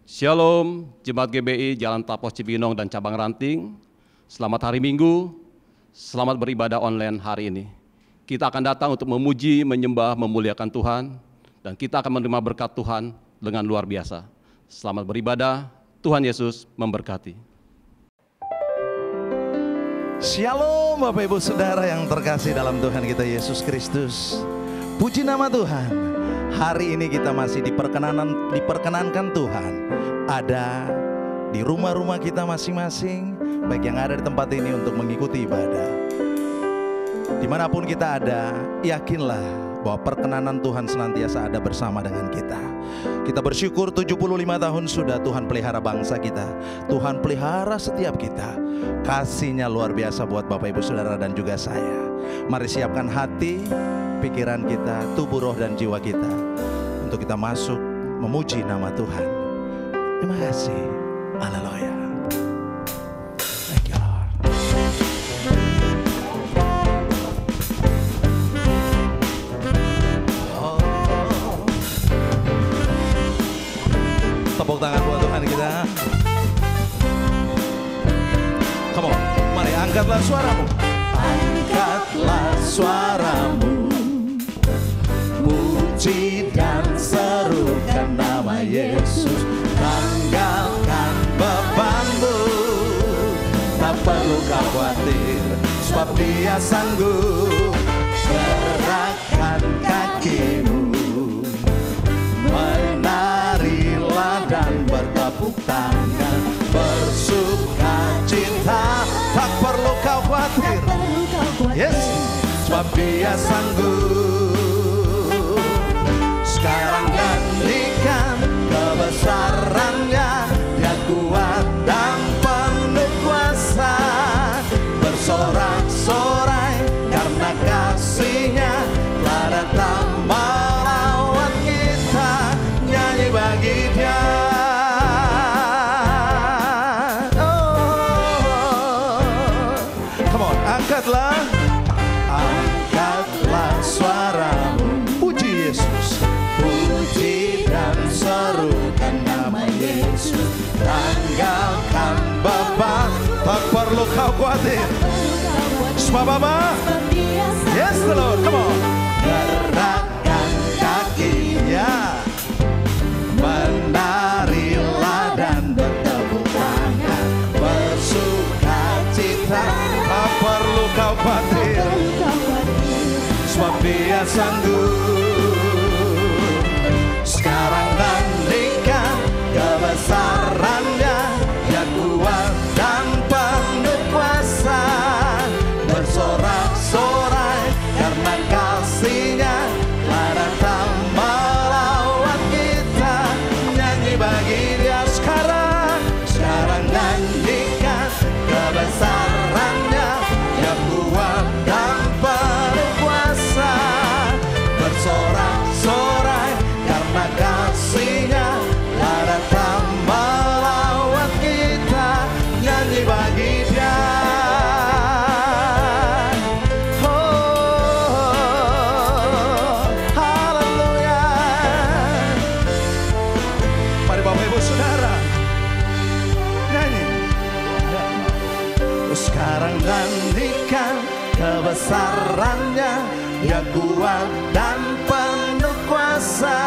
Shalom, Jemaat GBI Jalan Tapos Cibinong dan Cabang Ranting. Selamat hari Minggu, selamat beribadah online hari ini. Kita akan datang untuk memuji, menyembah, memuliakan Tuhan, dan kita akan menerima berkat Tuhan dengan luar biasa. Selamat beribadah, Tuhan Yesus memberkati. Shalom Bapak Ibu Saudara yang terkasih dalam Tuhan kita Yesus Kristus. Puji nama Tuhan. Hari ini kita masih diperkenankan Tuhan ada di rumah-rumah kita masing-masing, baik yang ada di tempat ini untuk mengikuti ibadah. Dimanapun kita ada, yakinlah bahwa perkenanan Tuhan senantiasa ada bersama dengan kita. Kita bersyukur 75 tahun sudah Tuhan pelihara bangsa kita. Tuhan pelihara setiap kita. Kasih-Nya luar biasa buat Bapak Ibu Saudara dan juga saya. Mari siapkan hati, pikiran kita, tubuh, roh, dan jiwa kita untuk kita masuk memuji nama Tuhan. Terima kasih. Haleluya. Thank you, Lord. Tepuk tangan buat Tuhan kita. Come on, mari angkatlah suaramu. Angkatlah suaramu, muji dan serukan nama Yesus. Tanggalkan bebanmu, tak perlu khawatir, sebab Dia sanggup. Gerakkan kakimu, menarilah dan bertepuk tangan, bersuka cita, tak perlu kau khawatir. Yes, sebab Dia sanggup. Sekarang nyanyikan kebesaran-Nya, Dia kuat dan penuh kuasa. Bersorak-sorai karena kasih-Nya telah datang melawat kita. Nyanyi bagi Dia. Angkatlah suaramu, puji Yesus, puji dan serukan nama Yesus. Tanggalkan beban, tak perlu kau khawatir, sebab apa? Yes the Lord, come on. Gerakkan kakinya, menarilah dan bertepuk tangan, bersuka cita, tak perlu kau khawatir, sebab Dia sanggup. Sekarang nantikan kebesaran-Nya, Dia kuat dan penuh kuasa. Bersorak-sorai karena kasih-Nya telah datang melawat kita. Nyanyi bagi Dia sekarang. Sekarang nantikan kebesaran-Nya, Dia kuat dan penuh kuasa. Bersorak-sorai karena kasih-Nya telah datang melawat kita. Nyanyi bagi Dia. Oh, haleluya. Mari Bapak Ibu Saudara nyanyi. Sekarang nantikan kebesaran-Nya, Dia kuat dan penuh kuasa.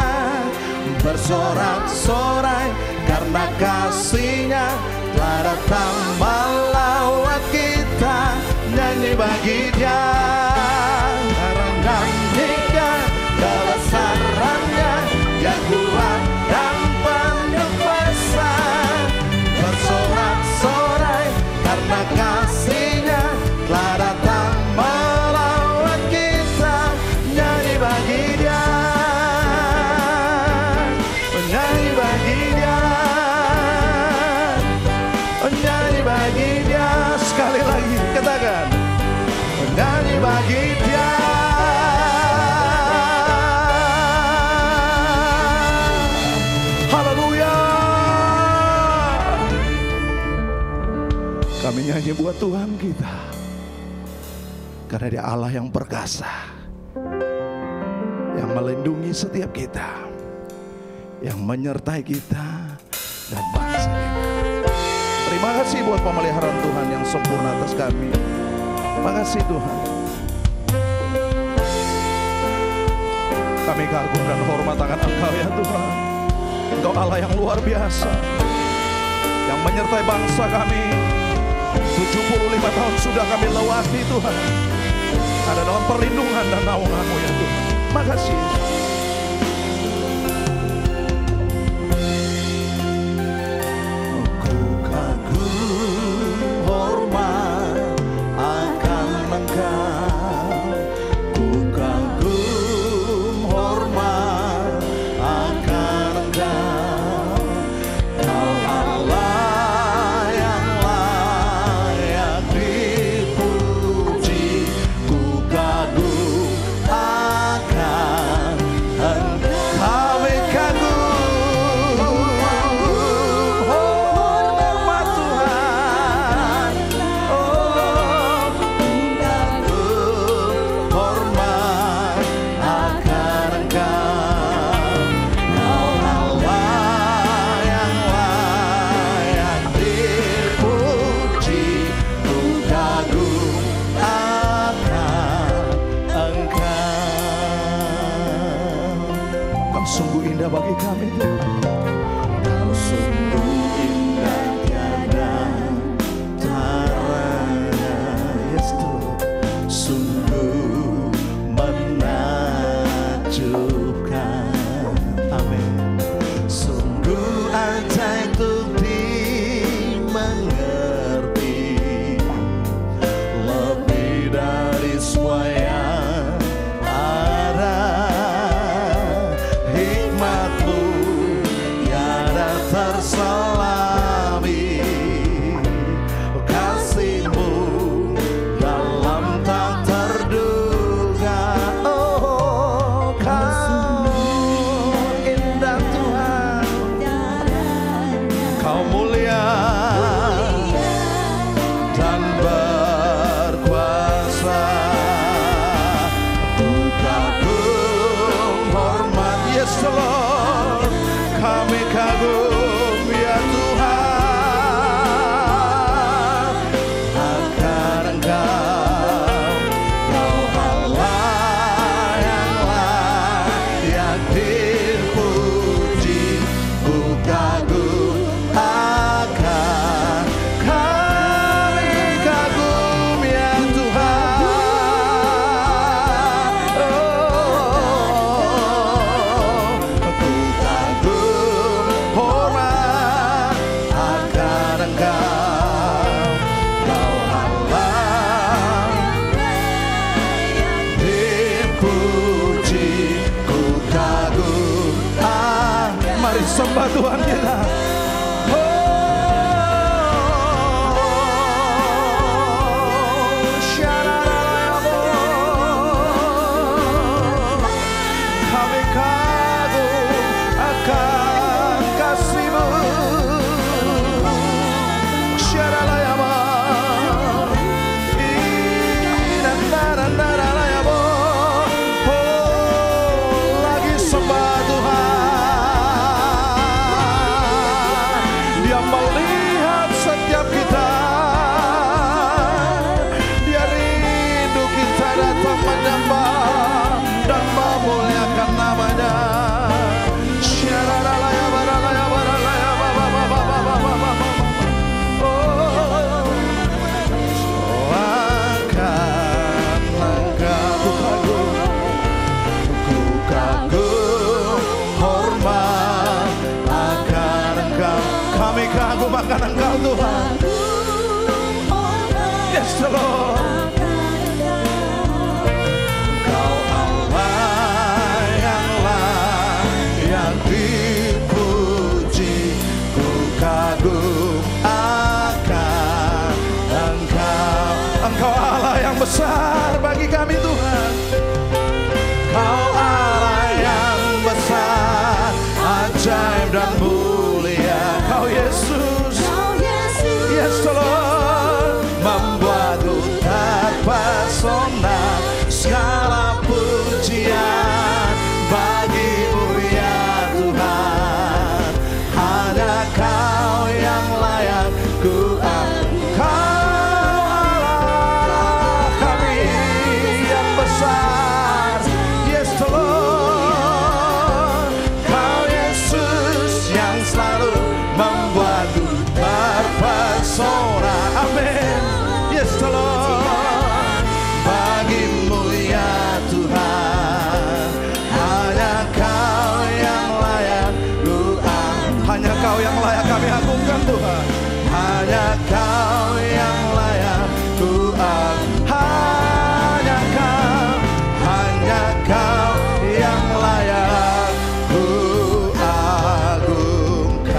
Bersorak-sorai karena kasih-Nya telah datang melawat kita. Nyanyi bagi Dia. Sekarang nantikan kebesaran-Nya, Dia kuat dan penuh kuasa. Bersorak-sorai karena kasih-Nya telah datang melawat kita. Nyanyi bagi Dia, nyanyi bagi Dia, nyanyi bagi Dia. Sekali lagi katakan, nyanyi bagi Dia. Haleluya. Kami nyanyi buat Tuhan kita, karena Dia Allah yang perkasa, yang melindungi setiap kita, yang menyertai kita, dan bangsa kita. Terima kasih buat pemeliharaan Tuhan yang sempurna atas kami. Terima kasih Tuhan. Kami kagum dan hormat akan Engkau ya Tuhan. Engkau Allah yang luar biasa, yang menyertai bangsa kami. 75 tahun sudah kami lewati Tuhan. Ada dalam perlindungan dan naungan-Mu ya Tuhan. Makasih. Ku kagum hormat akan Engkau. Ku kagum hormat akan Engkau. Kau Allah yang layak dipuji. Ku kagum akan Engkau. Kami kagum hormat Tuhan. Oh, ku kagum hormat akan Engkau. Kau Allah yang layak dipuji. Ku kagum akan Engkau. Kau sungguh indah bagi kami Tuhan. Kau sungguh indah tiada taranya. Yes Tuhan. Sungguh menakjubkan. Amin. Sungguh ajaib untuk dimengerti. Lebih dari semua yang ada. Hikmat-Mu tiada terselami. Kasih-Mu dalam tak terduga. Oh, Kau indah Tuhan. Kau mulia dan berkuasa. Ku kagum hormat, yes Lord. Kami kagum ya Tuhan akan Engkau. Kau Allah yang layak dipuji. Ku kagum akan. Kami kagum ya Tuhan. Oh, ku kagum hormat akan Engkau. Kau Allah dipuji. Ku kagum. Mari sembah Tuhan kita. Kami kagum akan kasih-Mu. Syaralayama. Inandarandaranayamo. Oh, lagi sembah Tuhan. Dia melihat setiap kita. Dia rindu kita datang menyembah dan memuliakan nama-Nya. Oh, akan Engkau. Ku kagum hormat akan Engkau. Kami kagum akan Engkau Tuhan. Yes Lord. Kau Allah yang layak dipuji. Ku kagum akan Engkau. Engkau Allah yang besar bagi kami Tuhan. Kau Allah yang besar, ajaib dan mulia. Kau Yesus. Yes Lord. Membuatku terpesona. Segala pujian bagi-Mu ya Tuhan. Hanya Kau layak kami agungkan Tuhan. Hanya Kau yang layak ku hanya Kau yang layak ku agungkan.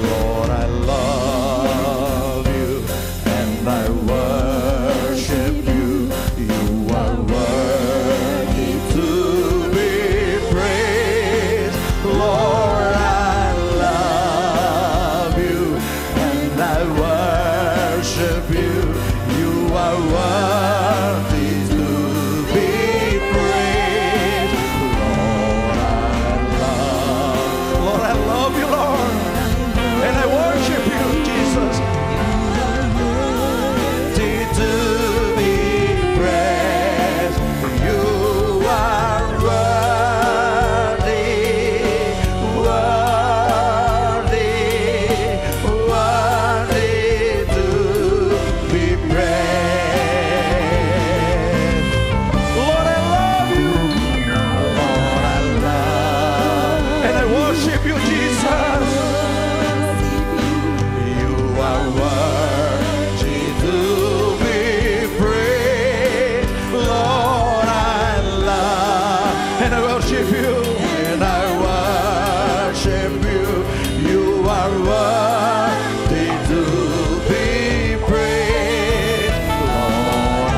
Lord, I love you and I worship you. You are worthy to be praised. Lord, I love you and I worship you. You are worthy to be praised. Lord, I love you, Lord, and I worship you, Jesus. Worthy to be praised. You are worthy, worthy, worthy to be praised. Lord, I love you. Lord, I love and I worship you, Jesus. You are worthy to be praised. Lord, I love and I worship you, and I worship you. You are worthy to be praised. Lord, I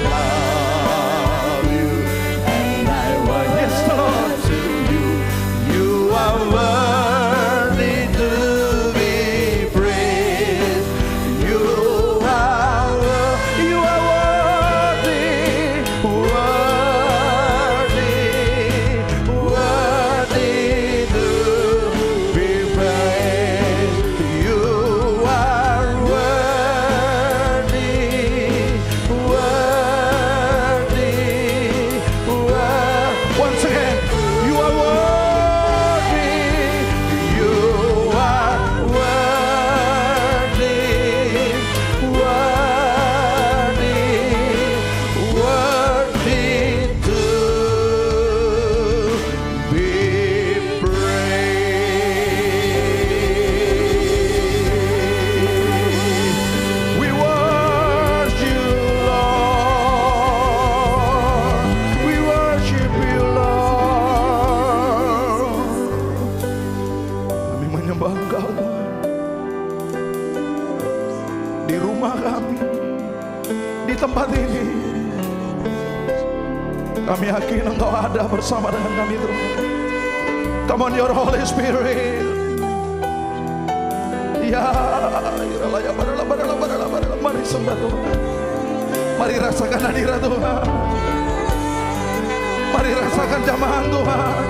love you, and I worship you. You are worthy to be praised. You are worthy, worthy to be praised. You are worthy, once again, you are worthy. You are worthy, worthy to be praised. We worship you, Lord. We worship you, Lord. Kami menyembah Engkau, Tuhan. Di rumah kami, di tempat ini, kami yakin Engkau ada bersama dengan kami, Tuhan. Come on, your Holy Spirit. Ya, mari sembah Tuhan. Mari rasakan hadirat Tuhan. Mari rasakan jamahan Tuhan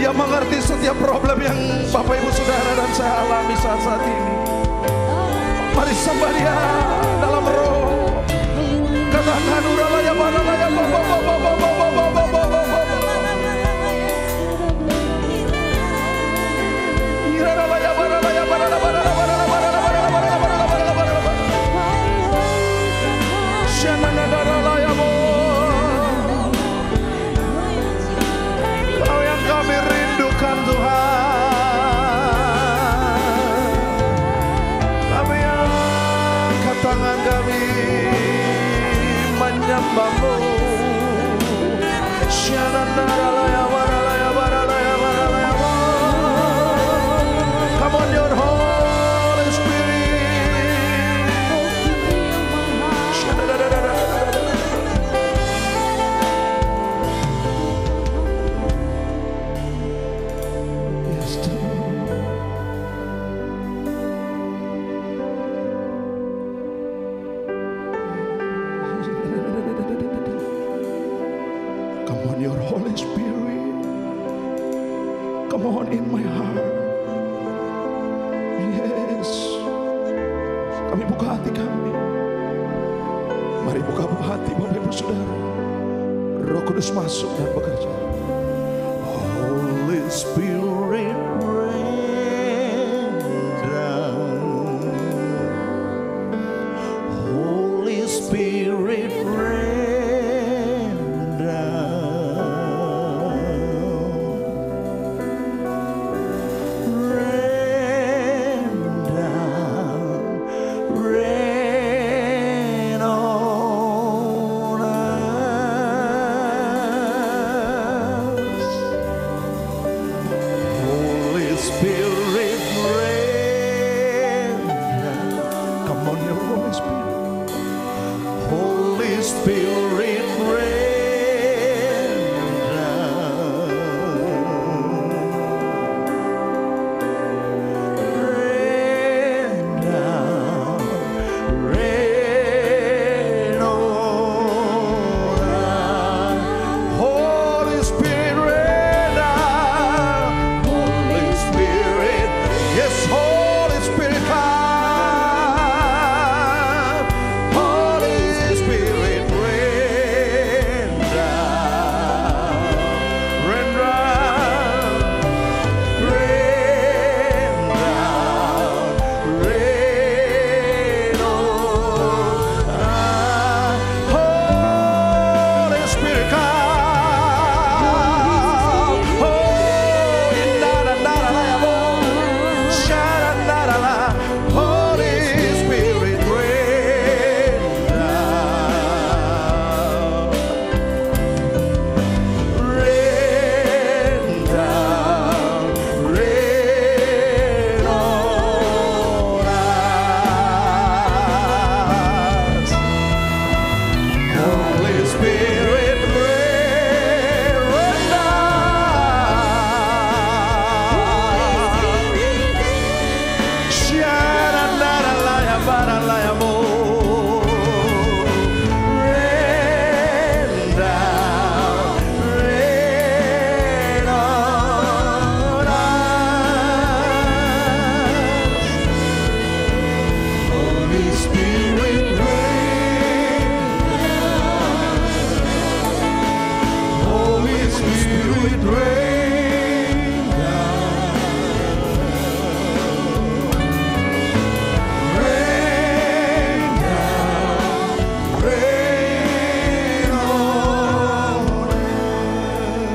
yang mengerti setiap problem yang Bapak Ibu Saudara dan saya alami saat ini. Mari sembah Dia dalam roh. Katakan uralaya baralaya Kau yang kami rindukan, Tuhan. Kami angkat tangan kami menyembah-Mu. Come on, your Holy Spirit. Yes, come on, your Holy Spirit. Come on in my heart. Yes. Kami buka hati kami. Mari buka hati Bapak Ibu Saudara. Roh Kudus masuk dan bekerja. Holy Spirit rain down. Holy Spirit rain down.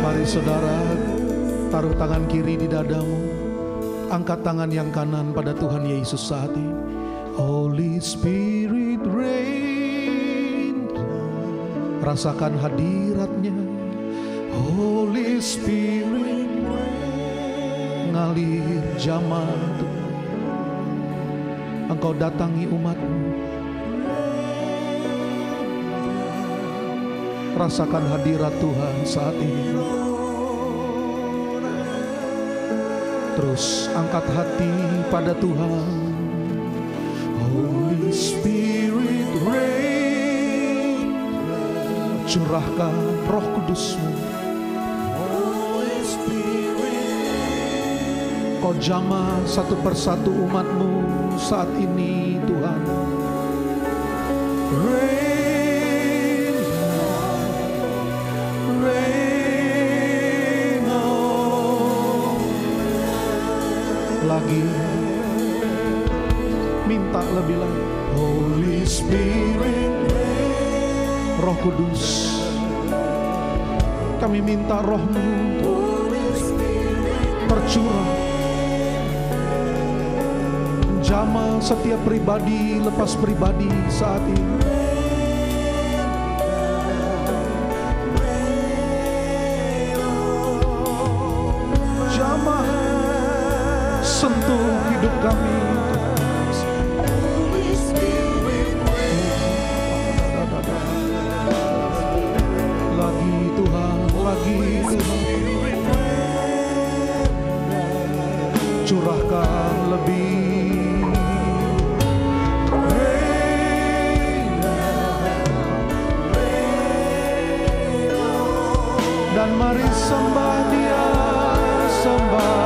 Mari saudara, taruh tangan kiri di dadamu, angkat tangan yang kanan pada Tuhan Yesus saat ini. Holy Spirit reign, rasakan hadiratnya. Holy Spirit ngalir jamah Tuhan. Engkau datangi umatmu, rasakan hadirat Tuhan saat ini. Terus angkat hati pada Tuhan. Holy Spirit reign, curahkan Roh Kudus-Mu. Holy Spirit, Kau jamah satu persatu umat-Mu saat ini Tuhan. Reign, reign on. Lagi minta lebih lagi. Holy Spirit, Roh Kudus, kami minta Roh-Mu tercurah, jamah setiap pribadi lepas pribadi saat ini. Jamah sentuh hidup kami. Lagi Tuhan, lagi Tuhan, curahkan lebih. Dan mari sembah Dia, sembah.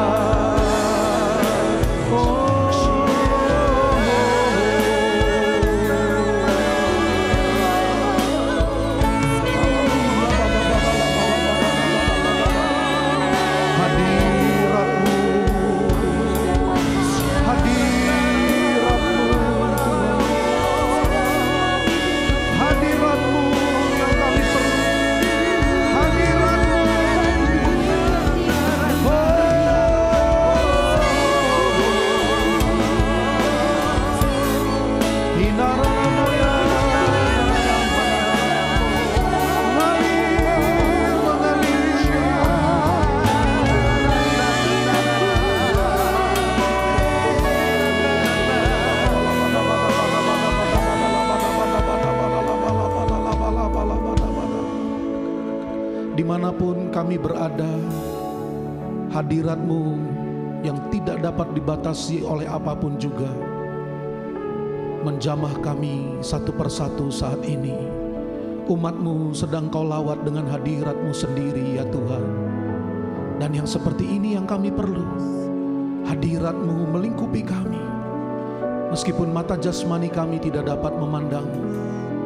Dimanapun kami berada, hadirat-Mu yang tidak dapat dibatasi oleh apapun juga menjamah kami satu persatu saat ini. Umat-Mu sedang Kau lawat dengan hadirat-Mu sendiri ya Tuhan. Dan yang seperti ini yang kami perlu, hadirat-Mu melingkupi kami. Meskipun mata jasmani kami tidak dapat memandang,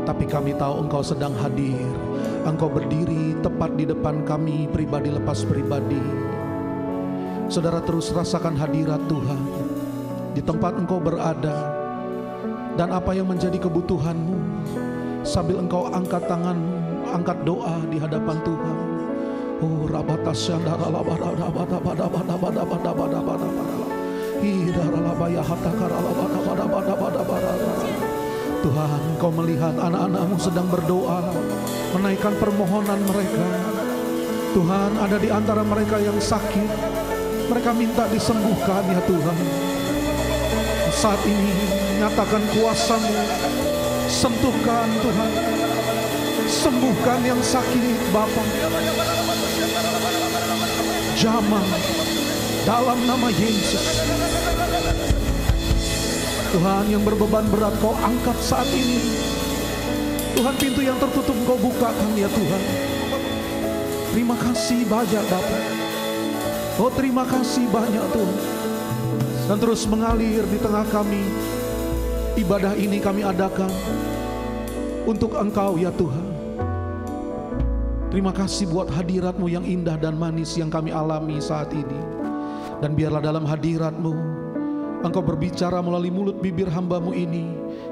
tapi kami tahu Engkau sedang hadir. Engkau berdiri tepat di depan kami pribadi lepas pribadi. Saudara terus rasakan hadirat Tuhan di tempat engkau berada. Dan apa yang menjadi kebutuhanmu, sambil engkau angkat tanganmu, angkat doa di hadapan Tuhan. Oh rabatasyandara labada bada bada bada bada bada bada bada bada. Hidara labaya hatakara labada bada bada bada bada. Tuhan, Kau melihat anak-anak-Mu sedang berdoa, menaikkan permohonan mereka. Tuhan, ada di antara mereka yang sakit, mereka minta disembuhkan ya Tuhan. Saat ini nyatakan kuasa-Mu, sentuhkan Tuhan, sembuhkan yang sakit Bapa. Jamah dalam nama Yesus. Tuhan, yang berbeban berat Kau angkat saat ini. Tuhan, pintu yang tertutup Kau bukakan ya Tuhan. Terima kasih banyak Bapa. Oh terima kasih banyak Tuhan. Dan terus mengalir di tengah kami. Ibadah ini kami adakan untuk Engkau ya Tuhan. Terima kasih buat hadirat-Mu yang indah dan manis yang kami alami saat ini. Dan biarlah dalam hadirat-Mu Engkau berbicara melalui mulut bibir hamba-Mu ini,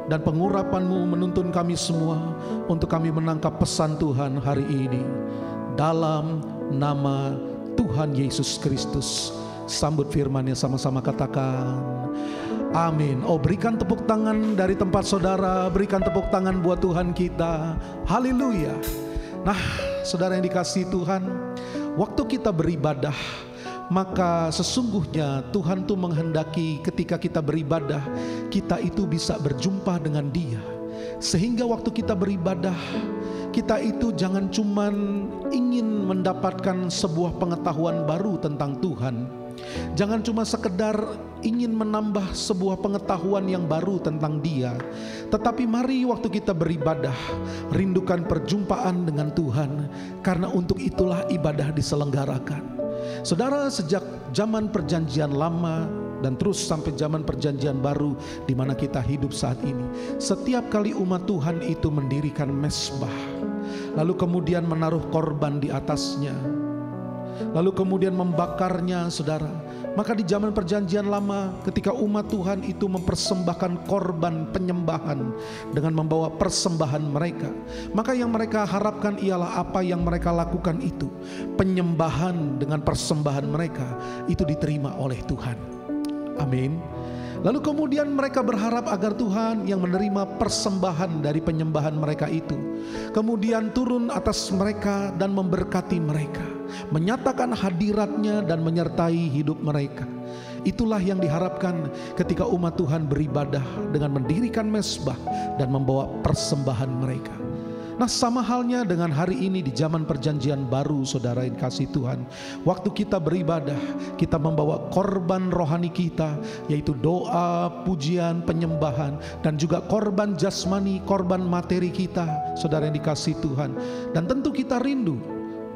dan pengurapan-Mu menuntun kami semua untuk kami menangkap pesan Tuhan hari ini. Dalam nama Tuhan Yesus Kristus. Sambut firman-Nya sama-sama, katakan amin. Oh, berikan tepuk tangan dari tempat saudara, berikan tepuk tangan buat Tuhan kita. Haleluya. Nah, saudara yang dikasihi Tuhan, waktu kita beribadah, maka sesungguhnya Tuhan tuh menghendaki ketika kita beribadah, kita itu bisa berjumpa dengan Dia. Sehingga waktu kita beribadah, kita itu jangan cuman ingin mendapatkan sebuah pengetahuan baru tentang Tuhan, jangan cuma sekedar ingin menambah sebuah pengetahuan yang baru tentang Dia, tetapi mari waktu kita beribadah, rindukan perjumpaan dengan Tuhan, karena untuk itulah ibadah diselenggarakan. Saudara, sejak zaman perjanjian lama dan terus sampai zaman perjanjian baru di mana kita hidup saat ini, setiap kali umat Tuhan itu mendirikan mezbah, lalu kemudian menaruh korban di atasnya, lalu kemudian membakarnya, saudara. Maka di zaman perjanjian lama, ketika umat Tuhan itu mempersembahkan korban penyembahan dengan membawa persembahan mereka, maka yang mereka harapkan ialah apa yang mereka lakukan itu, penyembahan dengan persembahan mereka itu diterima oleh Tuhan. Amin. Lalu kemudian mereka berharap agar Tuhan yang menerima persembahan dari penyembahan mereka itu kemudian turun atas mereka dan memberkati mereka, menyatakan hadirat-Nya dan menyertai hidup mereka. Itulah yang diharapkan ketika umat Tuhan beribadah dengan mendirikan mezbah dan membawa persembahan mereka. Nah, sama halnya dengan hari ini di zaman perjanjian baru, saudara yang kasih Tuhan, waktu kita beribadah, kita membawa korban rohani kita, yaitu doa, pujian, penyembahan, dan juga korban jasmani, korban materi kita, saudara yang dikasih Tuhan. Dan tentu kita rindu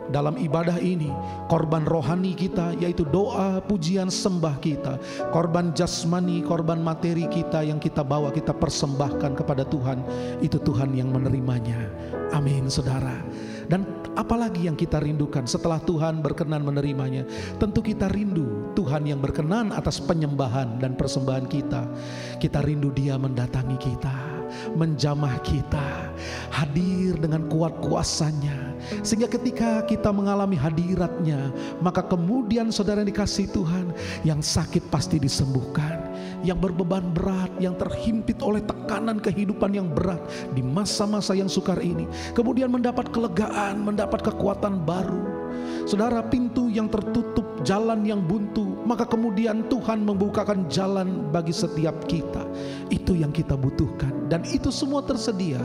dalam ibadah ini, korban rohani kita yaitu doa, pujian, sembah kita, korban jasmani, korban materi kita yang kita bawa, kita persembahkan kepada Tuhan, itu Tuhan yang menerimanya. Amin, saudara. Dan apalagi yang kita rindukan setelah Tuhan berkenan menerimanya? Tentu kita rindu Tuhan yang berkenan atas penyembahan dan persembahan kita. Kita rindu Dia mendatangi kita, menjamah kita, hadir dengan kuat kuasa-Nya, sehingga ketika kita mengalami hadirat-Nya, maka kemudian saudara yang dikasihi Tuhan, yang sakit pasti disembuhkan, yang berbeban berat, yang terhimpit oleh tekanan kehidupan yang berat di masa-masa yang sukar ini, kemudian mendapat kelegaan, mendapat kekuatan baru. Saudara, pintu yang tertutup, jalan yang buntu, maka kemudian Tuhan membukakan jalan bagi setiap kita. Itu yang kita butuhkan, dan itu semua tersedia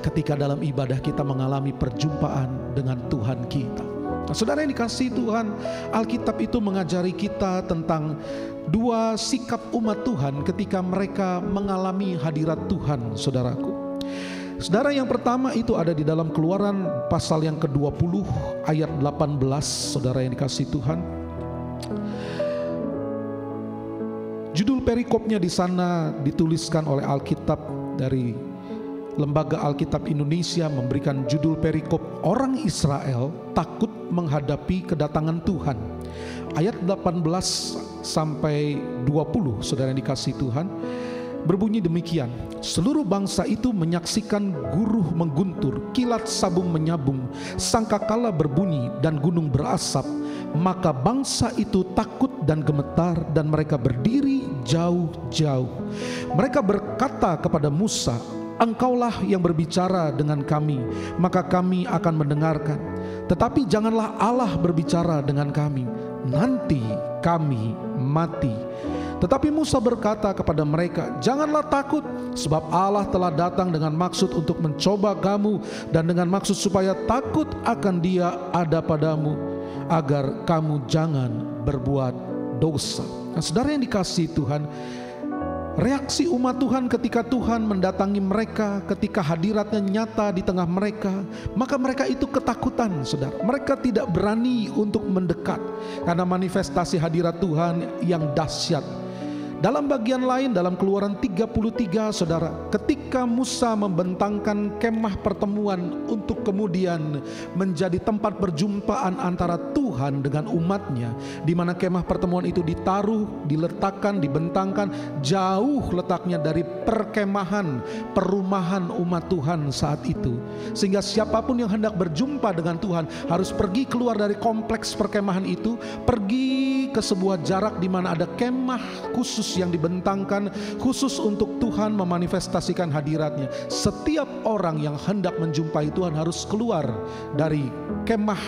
ketika dalam ibadah kita mengalami perjumpaan dengan Tuhan kita. Nah, saudara yang dikasihi Tuhan, Alkitab itu mengajari kita tentang dua sikap umat Tuhan ketika mereka mengalami hadirat Tuhan, saudaraku. Saudara, yang pertama itu ada di dalam Keluaran pasal yang ke-20 ayat 18, saudara yang dikasihi Tuhan. Judul perikopnya di sana dituliskan oleh Alkitab dari Lembaga Alkitab Indonesia, memberikan judul perikop orang Israel takut menghadapi kedatangan Tuhan. Ayat 18 sampai 20, saudara yang dikasihi Tuhan, berbunyi demikian. Seluruh bangsa itu menyaksikan guruh mengguntur, kilat sabung menyabung, sangkakala berbunyi dan gunung berasap. Maka bangsa itu takut dan gemetar, dan mereka berdiri jauh-jauh. Mereka berkata kepada Musa, "Engkaulah yang berbicara dengan kami, maka kami akan mendengarkan. Tetapi janganlah Allah berbicara dengan kami, nanti kami mati." Tetapi Musa berkata kepada mereka, "Janganlah takut, sebab Allah telah datang dengan maksud untuk mencoba kamu, dan dengan maksud supaya takut akan Dia ada padamu, agar kamu jangan berbuat dosa." Nah, saudara yang dikasihi Tuhan, reaksi umat Tuhan ketika Tuhan mendatangi mereka, ketika hadirat-Nya nyata di tengah mereka, maka mereka itu ketakutan, saudara. Mereka tidak berani untuk mendekat karena manifestasi hadirat Tuhan yang dahsyat. Dalam bagian lain, dalam Keluaran 33, saudara, ketika Musa membentangkan kemah pertemuan untuk kemudian menjadi tempat perjumpaan antara Tuhan dengan umatnya, di mana kemah pertemuan itu ditaruh, diletakkan, dibentangkan jauh letaknya dari perkemahan, perumahan umat Tuhan saat itu, sehingga siapapun yang hendak berjumpa dengan Tuhan harus pergi keluar dari kompleks perkemahan itu, pergi ke sebuah jarak di mana ada kemah khusus yang dibentangkan khusus untuk Tuhan memanifestasikan hadiratnya. Setiap orang yang hendak menjumpai Tuhan harus keluar dari kemah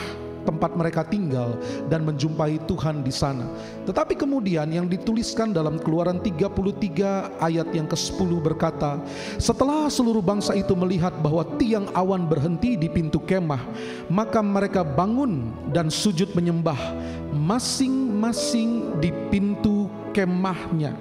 tempat mereka tinggal dan menjumpai Tuhan di sana. Tetapi kemudian yang dituliskan dalam Keluaran 33 ayat yang ke-10 berkata, setelah seluruh bangsa itu melihat bahwa tiang awan berhenti di pintu kemah, maka mereka bangun dan sujud menyembah masing-masing di pintu kemahnya.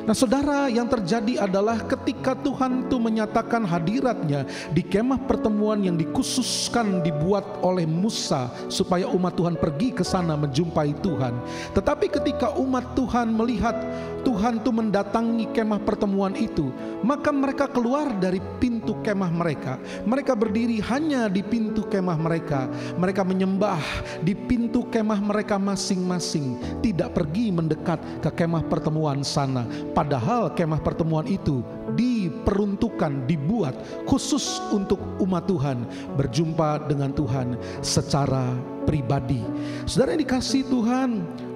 Nah saudara, yang terjadi adalah ketika Tuhan itu menyatakan hadiratnya di kemah pertemuan yang dikhususkan dibuat oleh Musa supaya umat Tuhan pergi ke sana menjumpai Tuhan. Tetapi ketika umat Tuhan melihat Tuhan itu mendatangi kemah pertemuan itu, maka mereka keluar dari pintu kemah mereka. Mereka berdiri hanya di pintu kemah mereka. Mereka menyembah di pintu kemah mereka masing-masing, tidak pergi mendekat ke kemah pertemuan sana. Padahal kemah pertemuan itu diperuntukkan, dibuat khusus untuk umat Tuhan berjumpa dengan Tuhan secara pribadi. Saudara yang dikasihi Tuhan,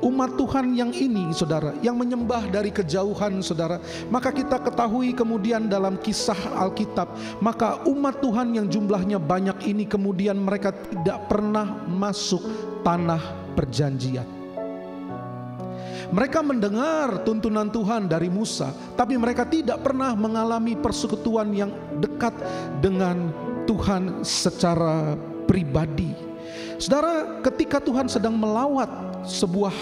umat Tuhan yang ini saudara, yang menyembah dari kejauhan saudara, maka kita ketahui kemudian dalam kisah Alkitab, maka umat Tuhan yang jumlahnya banyak ini kemudian mereka tidak pernah masuk tanah perjanjian. Mereka mendengar tuntunan Tuhan dari Musa, tapi mereka tidak pernah mengalami persekutuan yang dekat dengan Tuhan secara pribadi. Saudara, ketika Tuhan sedang melawat, sebuah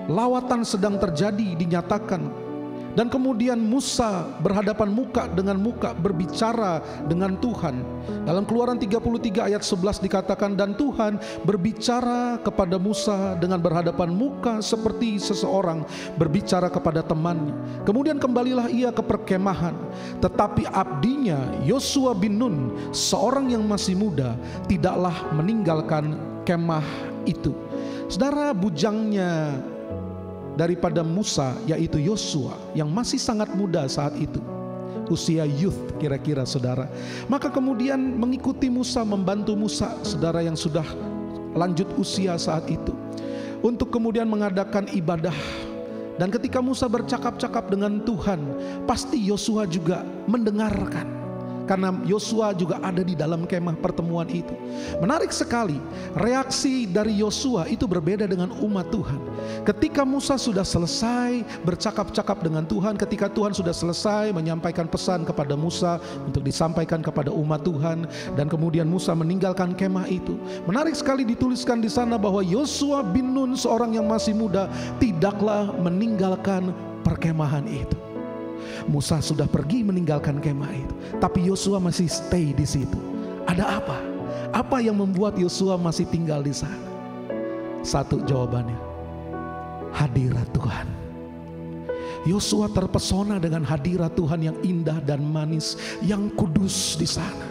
lawatan sedang terjadi, dinyatakan, dan kemudian Musa berhadapan muka dengan muka berbicara dengan Tuhan. Dalam Keluaran 33 ayat 11 dikatakan, dan Tuhan berbicara kepada Musa dengan berhadapan muka seperti seseorang berbicara kepada temannya. Kemudian kembalilah ia ke perkemahan, tetapi abdinya Yosua bin Nun, seorang yang masih muda, tidaklah meninggalkan kemah itu. Saudara, bujangnya daripada Musa yaitu Yosua yang masih sangat muda saat itu, usia youth kira-kira saudara, maka kemudian mengikuti Musa, membantu Musa saudara yang sudah lanjut usia saat itu, untuk kemudian mengadakan ibadah. Dan ketika Musa bercakap-cakap dengan Tuhan, pasti Yosua juga mendengarkan, karena Yosua juga ada di dalam kemah pertemuan itu. Menarik sekali, reaksi dari Yosua itu berbeda dengan umat Tuhan. Ketika Musa sudah selesai bercakap-cakap dengan Tuhan, ketika Tuhan sudah selesai menyampaikan pesan kepada Musa untuk disampaikan kepada umat Tuhan, dan kemudian Musa meninggalkan kemah itu, menarik sekali dituliskan di sana bahwa Yosua bin Nun, seorang yang masih muda, tidaklah meninggalkan perkemahan itu. Musa sudah pergi meninggalkan kemah itu, tapi Yosua masih stay di situ. Ada apa? Apa yang membuat Yosua masih tinggal di sana? Satu jawabannya, hadirat Tuhan. Yosua terpesona dengan hadirat Tuhan yang indah dan manis, yang kudus di sana.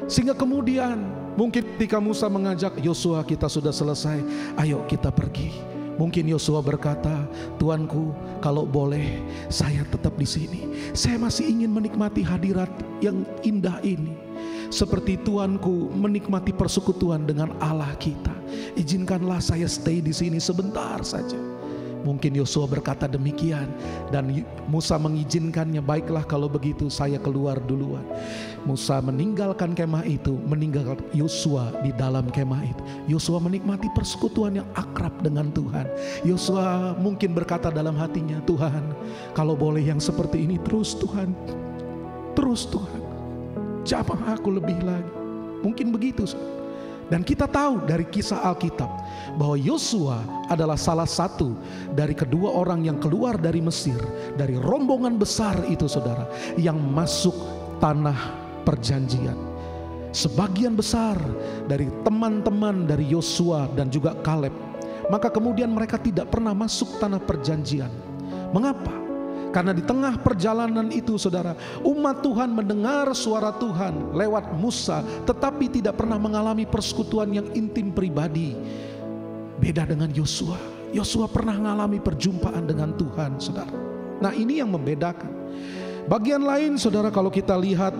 Sehingga kemudian mungkin ketika Musa mengajak Yosua, kita sudah selesai, ayo kita pergi. Mungkin Yosua berkata, Tuanku, kalau boleh saya tetap di sini. Saya masih ingin menikmati hadirat yang indah ini. Seperti Tuanku menikmati persekutuan dengan Allah kita. Izinkanlah saya stay di sini sebentar saja. Mungkin Yosua berkata demikian, dan Musa mengizinkannya. Baiklah kalau begitu, saya keluar duluan. Musa meninggalkan kemah itu, meninggalkan Yosua di dalam kemah itu. Yosua menikmati persekutuan yang akrab dengan Tuhan. Yosua mungkin berkata dalam hatinya, Tuhan, kalau boleh yang seperti ini terus Tuhan, terus Tuhan, jamah aku lebih lagi. Mungkin begitu. Dan kita tahu dari kisah Alkitab bahwa Yosua adalah salah satu dari kedua orang yang keluar dari Mesir, dari rombongan besar itu saudara, yang masuk tanah perjanjian. Sebagian besar dari teman-teman dari Yosua dan juga Kaleb, maka kemudian mereka tidak pernah masuk tanah perjanjian. Mengapa? Karena di tengah perjalanan itu saudara, umat Tuhan mendengar suara Tuhan lewat Musa, tetapi tidak pernah mengalami persekutuan yang intim pribadi. Beda dengan Yosua. Yosua pernah mengalami perjumpaan dengan Tuhan saudara. Nah ini yang membedakan. Bagian lain saudara, kalau kita lihat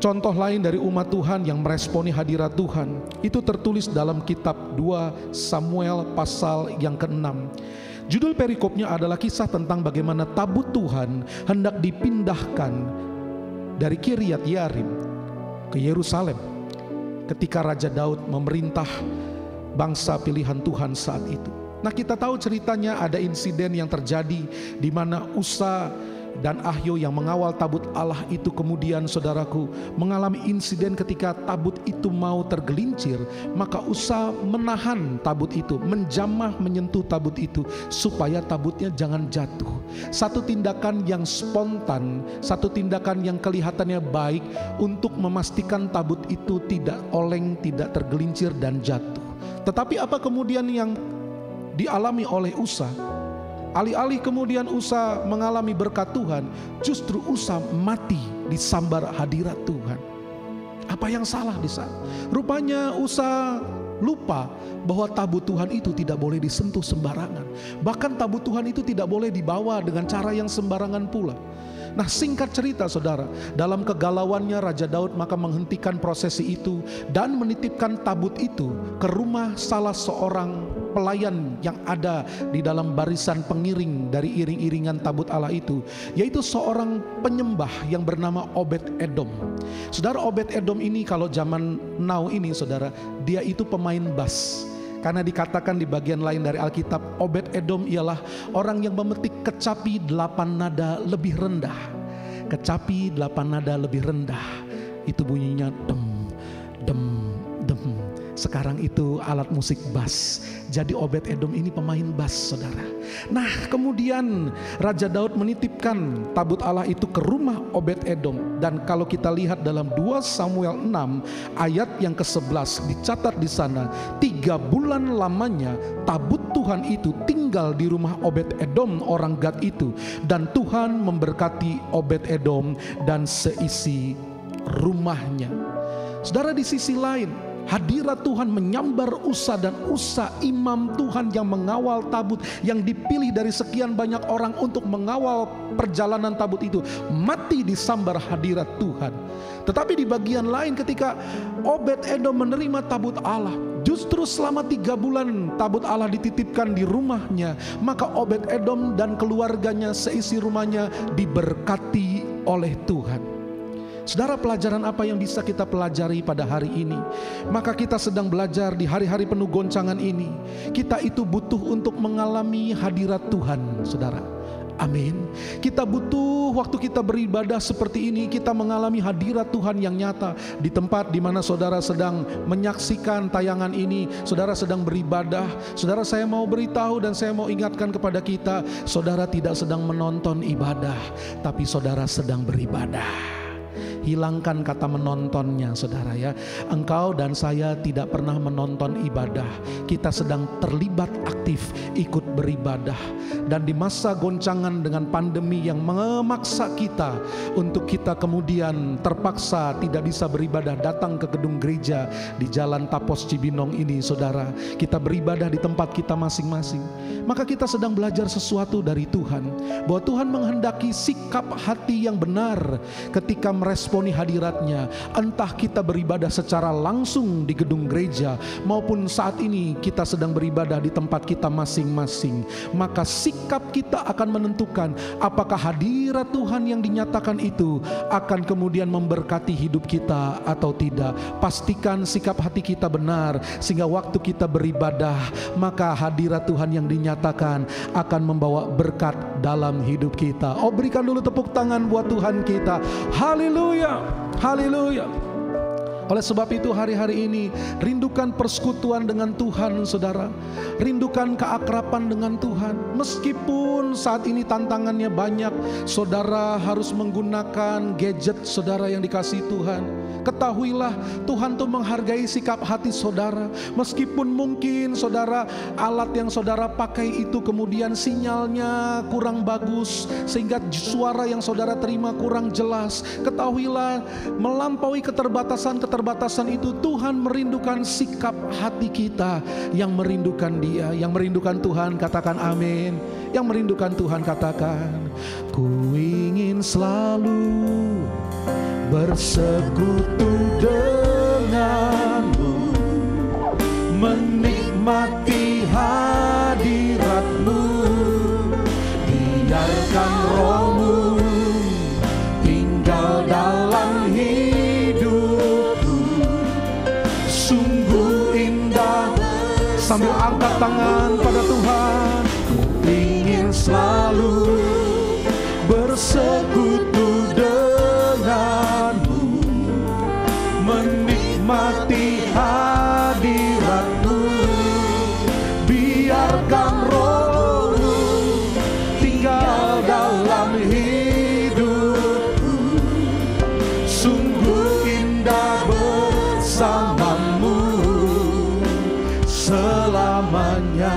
contoh lain dari umat Tuhan yang meresponi hadirat Tuhan, itu tertulis dalam kitab 2 Samuel pasal yang ke-6. Judul perikopnya adalah kisah tentang bagaimana tabut Tuhan hendak dipindahkan dari Kiryat Yearim ke Yerusalem ketika Raja Daud memerintah bangsa pilihan Tuhan saat itu. Nah kita tahu ceritanya, ada insiden yang terjadi di mana Usa dan Ahyo yang mengawal tabut Allah itu kemudian saudaraku mengalami insiden ketika tabut itu mau tergelincir. Maka Usa menahan tabut itu, menjamah menyentuh tabut itu supaya tabutnya jangan jatuh. Satu tindakan yang spontan, satu tindakan yang kelihatannya baik untuk memastikan tabut itu tidak oleng, tidak tergelincir dan jatuh. Tetapi apa kemudian yang dialami oleh Usa? Alih-alih kemudian Usa mengalami berkat Tuhan, justru Usa mati disambar hadirat Tuhan. Apa yang salah di sana? Rupanya Usa lupa bahwa tabut Tuhan itu tidak boleh disentuh sembarangan. Bahkan tabut Tuhan itu tidak boleh dibawa dengan cara yang sembarangan pula. Nah singkat cerita saudara, dalam kegalauannya Raja Daud maka menghentikan prosesi itu dan menitipkan tabut itu ke rumah salah seorang pelayan yang ada di dalam barisan pengiring dari iring-iringan tabut Allah itu, yaitu seorang penyembah yang bernama Obed Edom. Saudara, Obed Edom ini kalau zaman now ini saudara, dia itu pemain bass. Karena dikatakan di bagian lain dari Alkitab, Obed Edom ialah orang yang memetik kecapi 8 nada lebih rendah. Kecapi 8 nada lebih rendah, itu bunyinya dem, dem, dem. Sekarang itu alat musik bass. Jadi Obed Edom ini pemain bass saudara. Nah kemudian Raja Daud menitipkan tabut Allah itu ke rumah Obed Edom. Dan kalau kita lihat dalam 2 Samuel 6 ayat yang ke-11 dicatat di sana, 3 bulan lamanya tabut Tuhan itu tinggal di rumah Obed Edom orang Gad itu. Dan Tuhan memberkati Obed Edom dan seisi rumahnya. Saudara, di sisi lain hadirat Tuhan menyambar Usa, dan Usa imam Tuhan yang mengawal tabut, yang dipilih dari sekian banyak orang untuk mengawal perjalanan tabut itu, mati disambar hadirat Tuhan. Tetapi di bagian lain ketika Obed Edom menerima tabut Allah, justru selama 3 bulan tabut Allah dititipkan di rumahnya, maka Obed Edom dan keluarganya seisi rumahnya diberkati oleh Tuhan. Saudara, pelajaran apa yang bisa kita pelajari pada hari ini? Maka kita sedang belajar di hari-hari penuh goncangan ini, kita itu butuh untuk mengalami hadirat Tuhan, saudara. Amin. Kita butuh waktu kita beribadah seperti ini, kita mengalami hadirat Tuhan yang nyata. Di tempat di mana saudara sedang menyaksikan tayangan ini, saudara sedang beribadah. Saudara, saya mau beritahu dan saya mau ingatkan kepada kita, saudara tidak sedang menonton ibadah, tapi saudara sedang beribadah. Hilangkan kata menontonnya saudara ya. Engkau dan saya tidak pernah menonton ibadah. Kita sedang terlibat aktif ikut beribadah. Dan di masa goncangan dengan pandemi yang memaksa kita untuk kita kemudian terpaksa tidak bisa beribadah, datang ke gedung gereja di Jalan Tapos Cibinong ini saudara, kita beribadah di tempat kita masing-masing. Maka kita sedang belajar sesuatu dari Tuhan, bahwa Tuhan menghendaki sikap hati yang benar ketika meresponi hadiratnya. Entah kita beribadah secara langsung di gedung gereja maupun saat ini kita sedang beribadah di tempat kita masing-masing, maka sikap kita akan menentukan apakah hadirat Tuhan yang dinyatakan itu akan kemudian memberkati hidup kita atau tidak. Pastikan sikap hati kita benar, sehingga waktu kita beribadah maka hadirat Tuhan yang dinyatakan akan membawa berkat dalam hidup kita. Oh, berikan dulu tepuk tangan buat Tuhan kita. Haleluya, haleluya. Oleh sebab itu hari-hari ini rindukan persekutuan dengan Tuhan saudara. Rindukan keakraban dengan Tuhan. Meskipun saat ini tantangannya banyak, saudara harus menggunakan gadget saudara yang dikasihi Tuhan. Ketahuilah Tuhan tuh menghargai sikap hati saudara. Meskipun mungkin saudara, alat yang saudara pakai itu kemudian sinyalnya kurang bagus, sehingga suara yang saudara terima kurang jelas. Ketahuilah melampaui keterbatasan-keterbatasan itu, Tuhan merindukan sikap hati kita yang merindukan Dia. Yang merindukan Tuhan katakan amin. Yang merindukan Tuhan katakan, ku ingin selalu bersekutu denganmu, menikmati hadiratmu, biarkan rohmu tinggal dalam hidupku. Sungguh indah. Sambil angkat tangan pada Tuhan, ku ingin selalu bersekutu denganmu, menikmati hadiratmu, biarkan rohmu tinggal dalam hidupku. Sungguh indah bersamamu selamanya.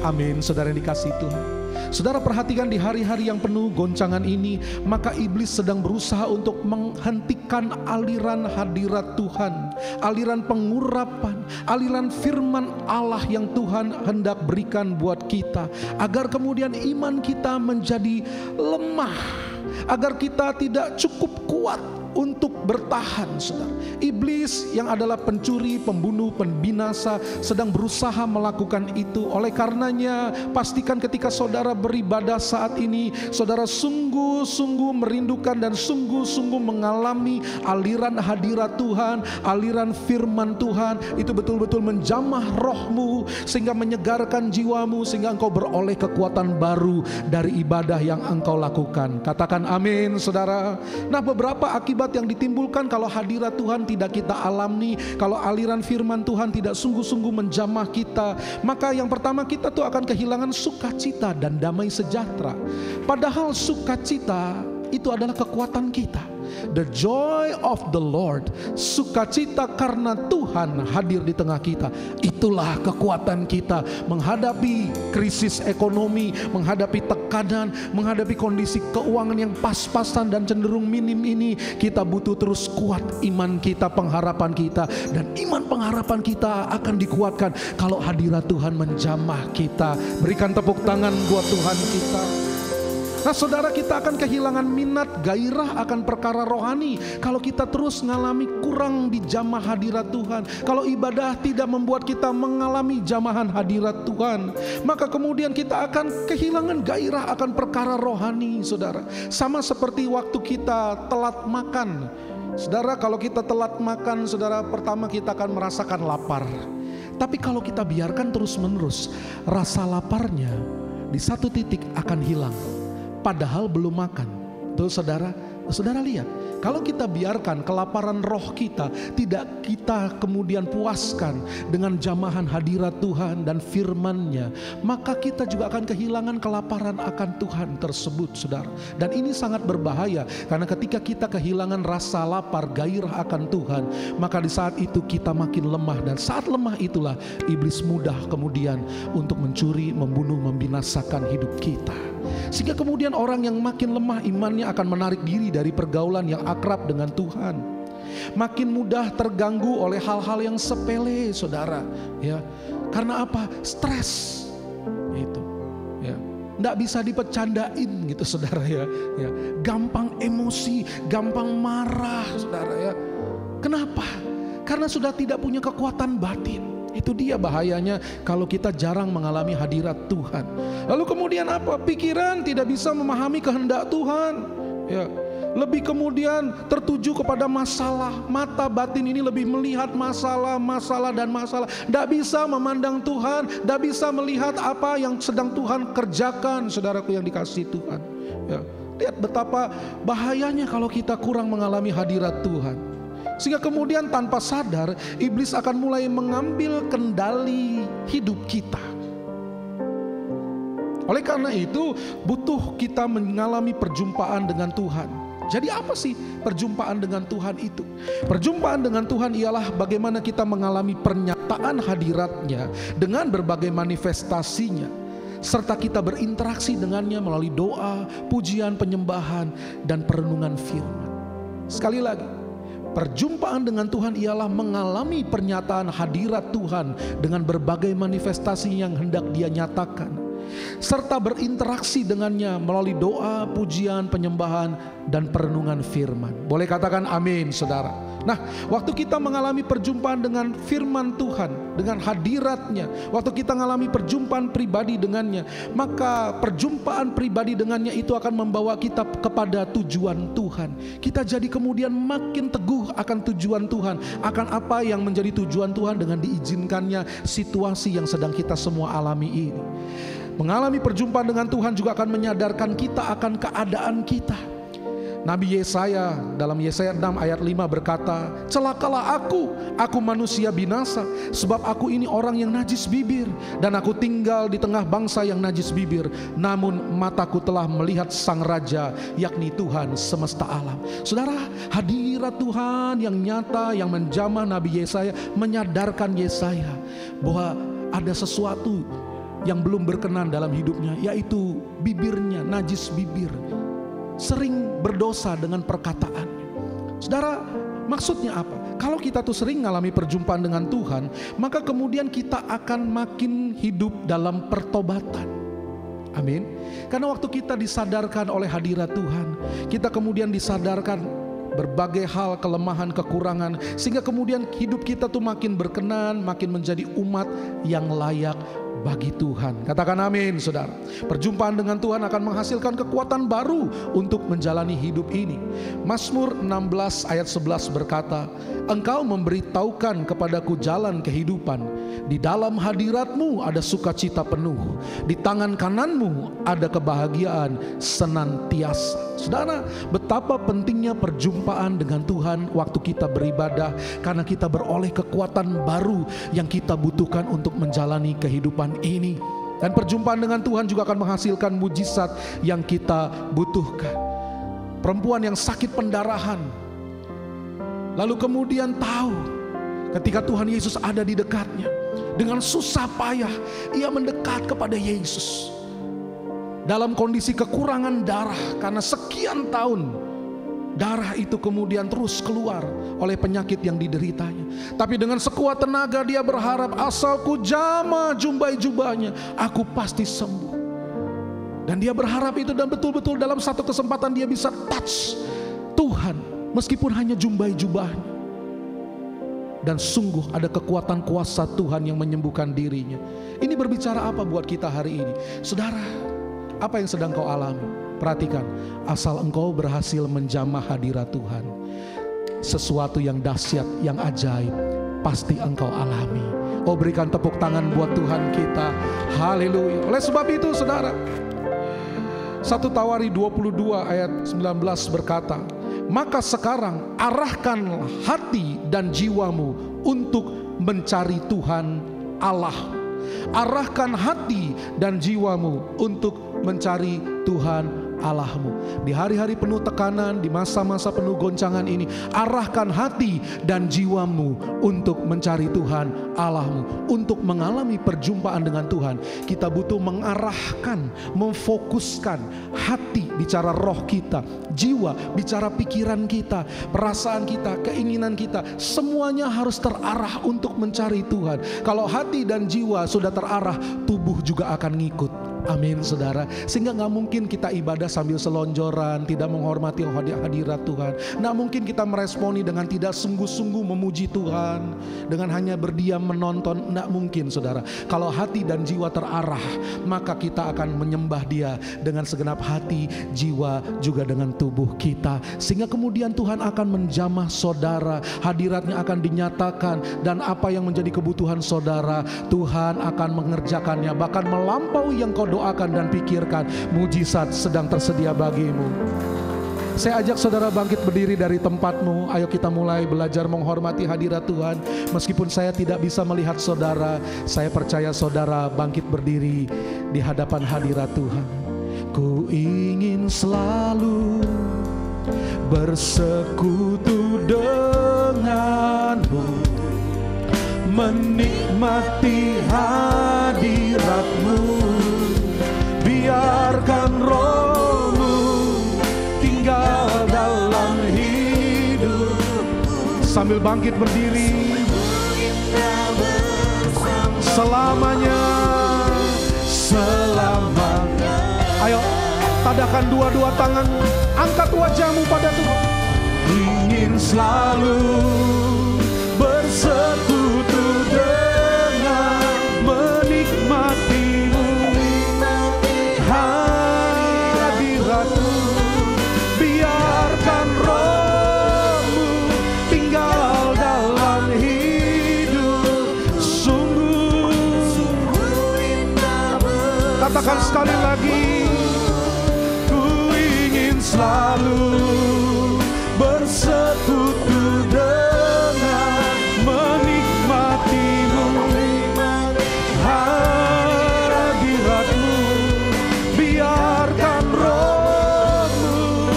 Amin. Saudara yang dikasihi Tuhan, saudara perhatikan di hari-hari yang penuh goncangan ini, maka iblis sedang berusaha untuk menghentikan aliran hadirat Tuhan, aliran pengurapan, aliran firman Allah yang Tuhan hendak berikan buat kita, agar kemudian iman kita menjadi lemah, agar kita tidak cukup kuat untuk bertahan. Saudara, iblis yang adalah pencuri, pembunuh, pembinasa sedang berusaha melakukan itu. Oleh karenanya, pastikan ketika saudara beribadah saat ini, saudara sungguh-sungguh merindukan dan sungguh-sungguh mengalami aliran hadirat Tuhan, aliran firman Tuhan. Itu betul-betul menjamah rohmu, sehingga menyegarkan jiwamu, sehingga engkau beroleh kekuatan baru dari ibadah yang engkau lakukan. Katakan amin, saudara. Nah, beberapa akibat yang ditimbulkan kalau hadirat Tuhan tidak kita alami, kalau aliran firman Tuhan tidak sungguh-sungguh menjamah kita, maka yang pertama kita tuh akan kehilangan sukacita dan damai sejahtera. Padahal sukacita itu adalah kekuatan kita. The joy of the Lord, sukacita karena Tuhan hadir di tengah kita. Itulah kekuatan kita menghadapi krisis ekonomi, menghadapi tekanan, menghadapi kondisi keuangan yang pas-pasan dan cenderung minim ini. Kita butuh terus kuat iman kita, pengharapan kita. Dan iman pengharapan kita akan dikuatkan kalau hadirat Tuhan menjamah kita. Berikan tepuk tangan buat Tuhan kita. Nah, saudara, kita akan kehilangan minat, gairah akan perkara rohani kalau kita terus mengalami kurang dijamah hadirat Tuhan. Kalau ibadah tidak membuat kita mengalami jamahan hadirat Tuhan, maka kemudian kita akan kehilangan gairah akan perkara rohani, saudara. Sama seperti waktu kita telat makan. Saudara, kalau kita telat makan, saudara, pertama kita akan merasakan lapar. Tapi kalau kita biarkan terus-menerus, rasa laparnya di satu titik akan hilang. Padahal belum makan. Tuh saudara, saudara lihat, kalau kita biarkan kelaparan roh kita tidak kita kemudian puaskan dengan jamahan hadirat Tuhan dan firman-Nya, maka kita juga akan kehilangan kelaparan akan Tuhan tersebut, saudara. Dan ini sangat berbahaya, karena ketika kita kehilangan rasa lapar, gairah akan Tuhan, maka di saat itu kita makin lemah. Dan saat lemah itulah iblis mudah kemudian untuk mencuri, membunuh, membinasakan hidup kita. Sehingga kemudian orang yang makin lemah imannya akan menarik diri dari pergaulan yang akrab dengan Tuhan. Makin mudah terganggu oleh hal-hal yang sepele, saudara. Ya, karena apa? Stres. Itu. Ya, nggak bisa dipecandain gitu, saudara ya. Ya, gampang emosi, gampang marah, saudara ya. Kenapa? Karena sudah tidak punya kekuatan batin. Itu dia bahayanya kalau kita jarang mengalami hadirat Tuhan. Lalu kemudian apa? Pikiran tidak bisa memahami kehendak Tuhan. Ya, lebih kemudian tertuju kepada masalah. Mata batin ini lebih melihat masalah dan masalah. Tidak bisa memandang Tuhan, tidak bisa melihat apa yang sedang Tuhan kerjakan, saudaraku yang dikasihi Tuhan. Ya, lihat betapa bahayanya kalau kita kurang mengalami hadirat Tuhan. Sehingga kemudian tanpa sadar iblis akan mulai mengambil kendali hidup kita. Oleh karena itu butuh kita mengalami perjumpaan dengan Tuhan. Jadi apa sih perjumpaan dengan Tuhan itu? Perjumpaan dengan Tuhan ialah bagaimana kita mengalami pernyataan hadirat-Nya dengan berbagai manifestasinya, serta kita berinteraksi dengannya melalui doa, pujian, penyembahan, dan perenungan firman. Sekali lagi, perjumpaan dengan Tuhan ialah mengalami pernyataan hadirat Tuhan dengan berbagai manifestasi yang hendak Dia nyatakan, serta berinteraksi dengannya melalui doa, pujian, penyembahan, dan perenungan firman. Boleh katakan amin, saudara. Nah, waktu kita mengalami perjumpaan dengan firman Tuhan, dengan hadirat-Nya, waktu kita mengalami perjumpaan pribadi dengannya, maka perjumpaan pribadi dengannya itu akan membawa kita kepada tujuan Tuhan. Kita jadi kemudian makin teguh akan tujuan Tuhan, akan apa yang menjadi tujuan Tuhan dengan diizinkannya situasi yang sedang kita semua alami ini. Mengalami perjumpaan dengan Tuhan juga akan menyadarkan kita akan keadaan kita. Nabi Yesaya dalam Yesaya 6 ayat 5 berkata, "Celakalah aku manusia binasa, sebab aku ini orang yang najis bibir, dan aku tinggal di tengah bangsa yang najis bibir. Namun mataku telah melihat Sang Raja, yakni Tuhan semesta alam." Saudara, hadirat Tuhan yang nyata yang menjamah Nabi Yesaya menyadarkan Yesaya bahwa ada sesuatu yang belum berkenan dalam hidupnya, yaitu bibirnya najis bibir, sering berdosa dengan perkataannya. Saudara, maksudnya apa? Kalau kita tuh sering mengalami perjumpaan dengan Tuhan, maka kemudian kita akan makin hidup dalam pertobatan. Amin. Karena waktu kita disadarkan oleh hadirat Tuhan, kita kemudian disadarkan berbagai hal, kelemahan, kekurangan, sehingga kemudian hidup kita tuh makin berkenan, makin menjadi umat yang layak bagi Tuhan. Katakan amin, saudara. Perjumpaan dengan Tuhan akan menghasilkan kekuatan baru untuk menjalani hidup ini. Mazmur 16 ayat 11 berkata, "Engkau memberitahukan kepadaku jalan kehidupan. Di dalam hadirat-Mu ada sukacita penuh. Di tangan kanan-Mu ada kebahagiaan senantiasa." Saudara, betapa pentingnya perjumpaan dengan Tuhan waktu kita beribadah, karena kita beroleh kekuatan baru yang kita butuhkan untuk menjalani kehidupan ini. Dan perjumpaan dengan Tuhan juga akan menghasilkan mujizat yang kita butuhkan. Perempuan yang sakit pendarahan, lalu kemudian tahu ketika Tuhan Yesus ada di dekatnya, dengan susah payah ia mendekat kepada Yesus dalam kondisi kekurangan darah, karena sekian tahun darah itu kemudian terus keluar oleh penyakit yang dideritanya. Tapi dengan sekuat tenaga dia berharap, asal ku jamah jumbai jubahnya, aku pasti sembuh. Dan dia berharap itu, dan betul-betul dalam satu kesempatan dia bisa touch Tuhan meskipun hanya jumbai jubahnya. Dan sungguh ada kekuatan kuasa Tuhan yang menyembuhkan dirinya. Ini berbicara apa buat kita hari ini? Saudara, apa yang sedang kau alami? Perhatikan, asal engkau berhasil menjamah hadirat Tuhan, sesuatu yang dahsyat, yang ajaib pasti engkau alami. Oh, berikan tepuk tangan buat Tuhan kita. Haleluya. Oleh sebab itu, saudara, 1 Tawari 22 ayat 19 berkata, "Maka sekarang arahkanlah hati dan jiwamu untuk mencari Tuhan Allah." Arahkan hati dan jiwamu untuk mencari Tuhan Allahmu. Di hari-hari penuh tekanan, di masa-masa penuh goncangan ini, arahkan hati dan jiwamu untuk mencari Tuhan Allahmu. Untuk mengalami perjumpaan dengan Tuhan, kita butuh mengarahkan, memfokuskan hati, bicara roh kita, jiwa, bicara pikiran kita, perasaan kita, keinginan kita, semuanya harus terarah untuk mencari Tuhan. Kalau hati dan jiwa sudah terarah, tubuh juga akan ngikut. Amin, saudara. Sehingga gak mungkin kita ibadah sambil selonjoran, tidak menghormati hadirat Tuhan. Gak mungkin kita meresponi dengan tidak sungguh-sungguh memuji Tuhan, dengan hanya berdiam menonton. Gak mungkin, saudara. Kalau hati dan jiwa terarah, maka kita akan menyembah Dia dengan segenap hati, jiwa, juga dengan tubuh kita. Sehingga kemudian Tuhan akan menjamah saudara, hadiratnya akan dinyatakan, dan apa yang menjadi kebutuhan saudara, Tuhan akan mengerjakannya, bahkan melampaui yang kau doakan dan pikirkan. Mujizat sedang tersedia bagimu. Saya ajak saudara bangkit berdiri dari tempatmu. Ayo kita mulai belajar menghormati hadirat Tuhan. Meskipun saya tidak bisa melihat saudara, saya percaya saudara bangkit berdiri di hadapan hadirat Tuhan. Ku ingin selalu bersekutu denganmu, menikmati hadiratmu. Biarkan rohmu tinggal dalam hidup. Sambil bangkit berdiri, selamanya, selamanya. Ayo tadakan dua-dua tangan, angkat wajahmu pada Tuhan. Ingin selalu bersekutu dengan menikmatimu, hadiratmu. Biarkan rohmu tinggal dalam hidup. Sungguh indah. Katakan sekali lagi, ku ingin selalu bersekutu dengan menikmatimu, hadiratmu. Biarkan rohmu,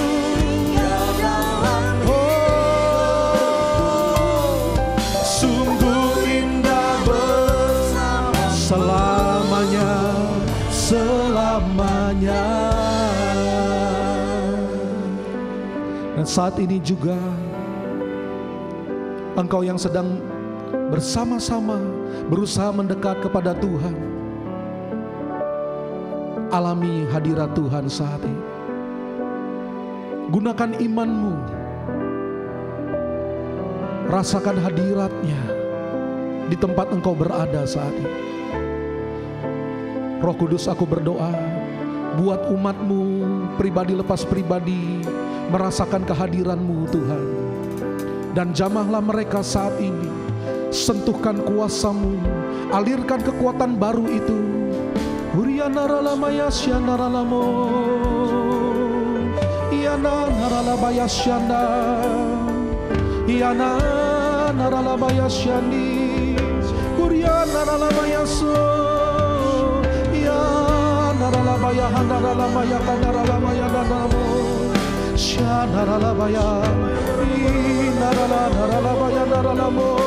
sungguh indah bersama, selamanya, selamanya. Dan saat ini juga engkau yang sedang bersama-sama berusaha mendekat kepada Tuhan, alami hadirat Tuhan saat ini. Gunakan imanmu, rasakan hadiratnya di tempat engkau berada saat ini. Roh Kudus, aku berdoa buat umatmu pribadi lepas pribadi merasakan kehadiran-Mu Tuhan. Dan jamahlah mereka saat ini, sentuhkan kuasa-Mu, alirkan kekuatan baru itu. Huriana ralamaya syana ralamo, iana naralabaya syanda, iana naralabaya syandi, huriana ralamaya so, iana naralabaya handaralamaya kandaralamaya danamo. Shanaralabaya, Naralabaya, Naralamo,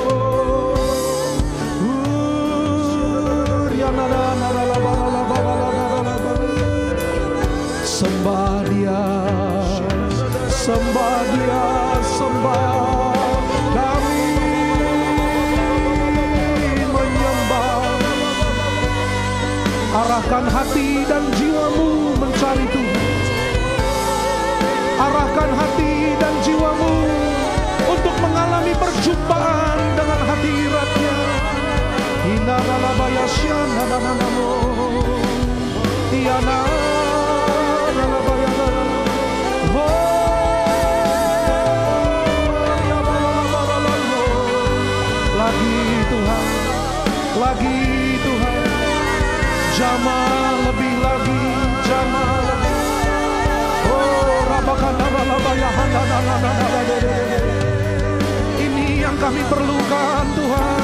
sembah Dia, sembah Dia, sembah. Kami menyembah. Arahkan hati dan jiwamu mencari Tuhan. Arahkan hati dan jiwamu untuk mengalami perjumpaan dengan hadirat-Nya. Inaralabaya syanananamo, iyanaralabaya lagi Tuhan, lagi Tuhan. Jamah lebih lagi, jamah lebih. Ini yang kami perlukan Tuhan.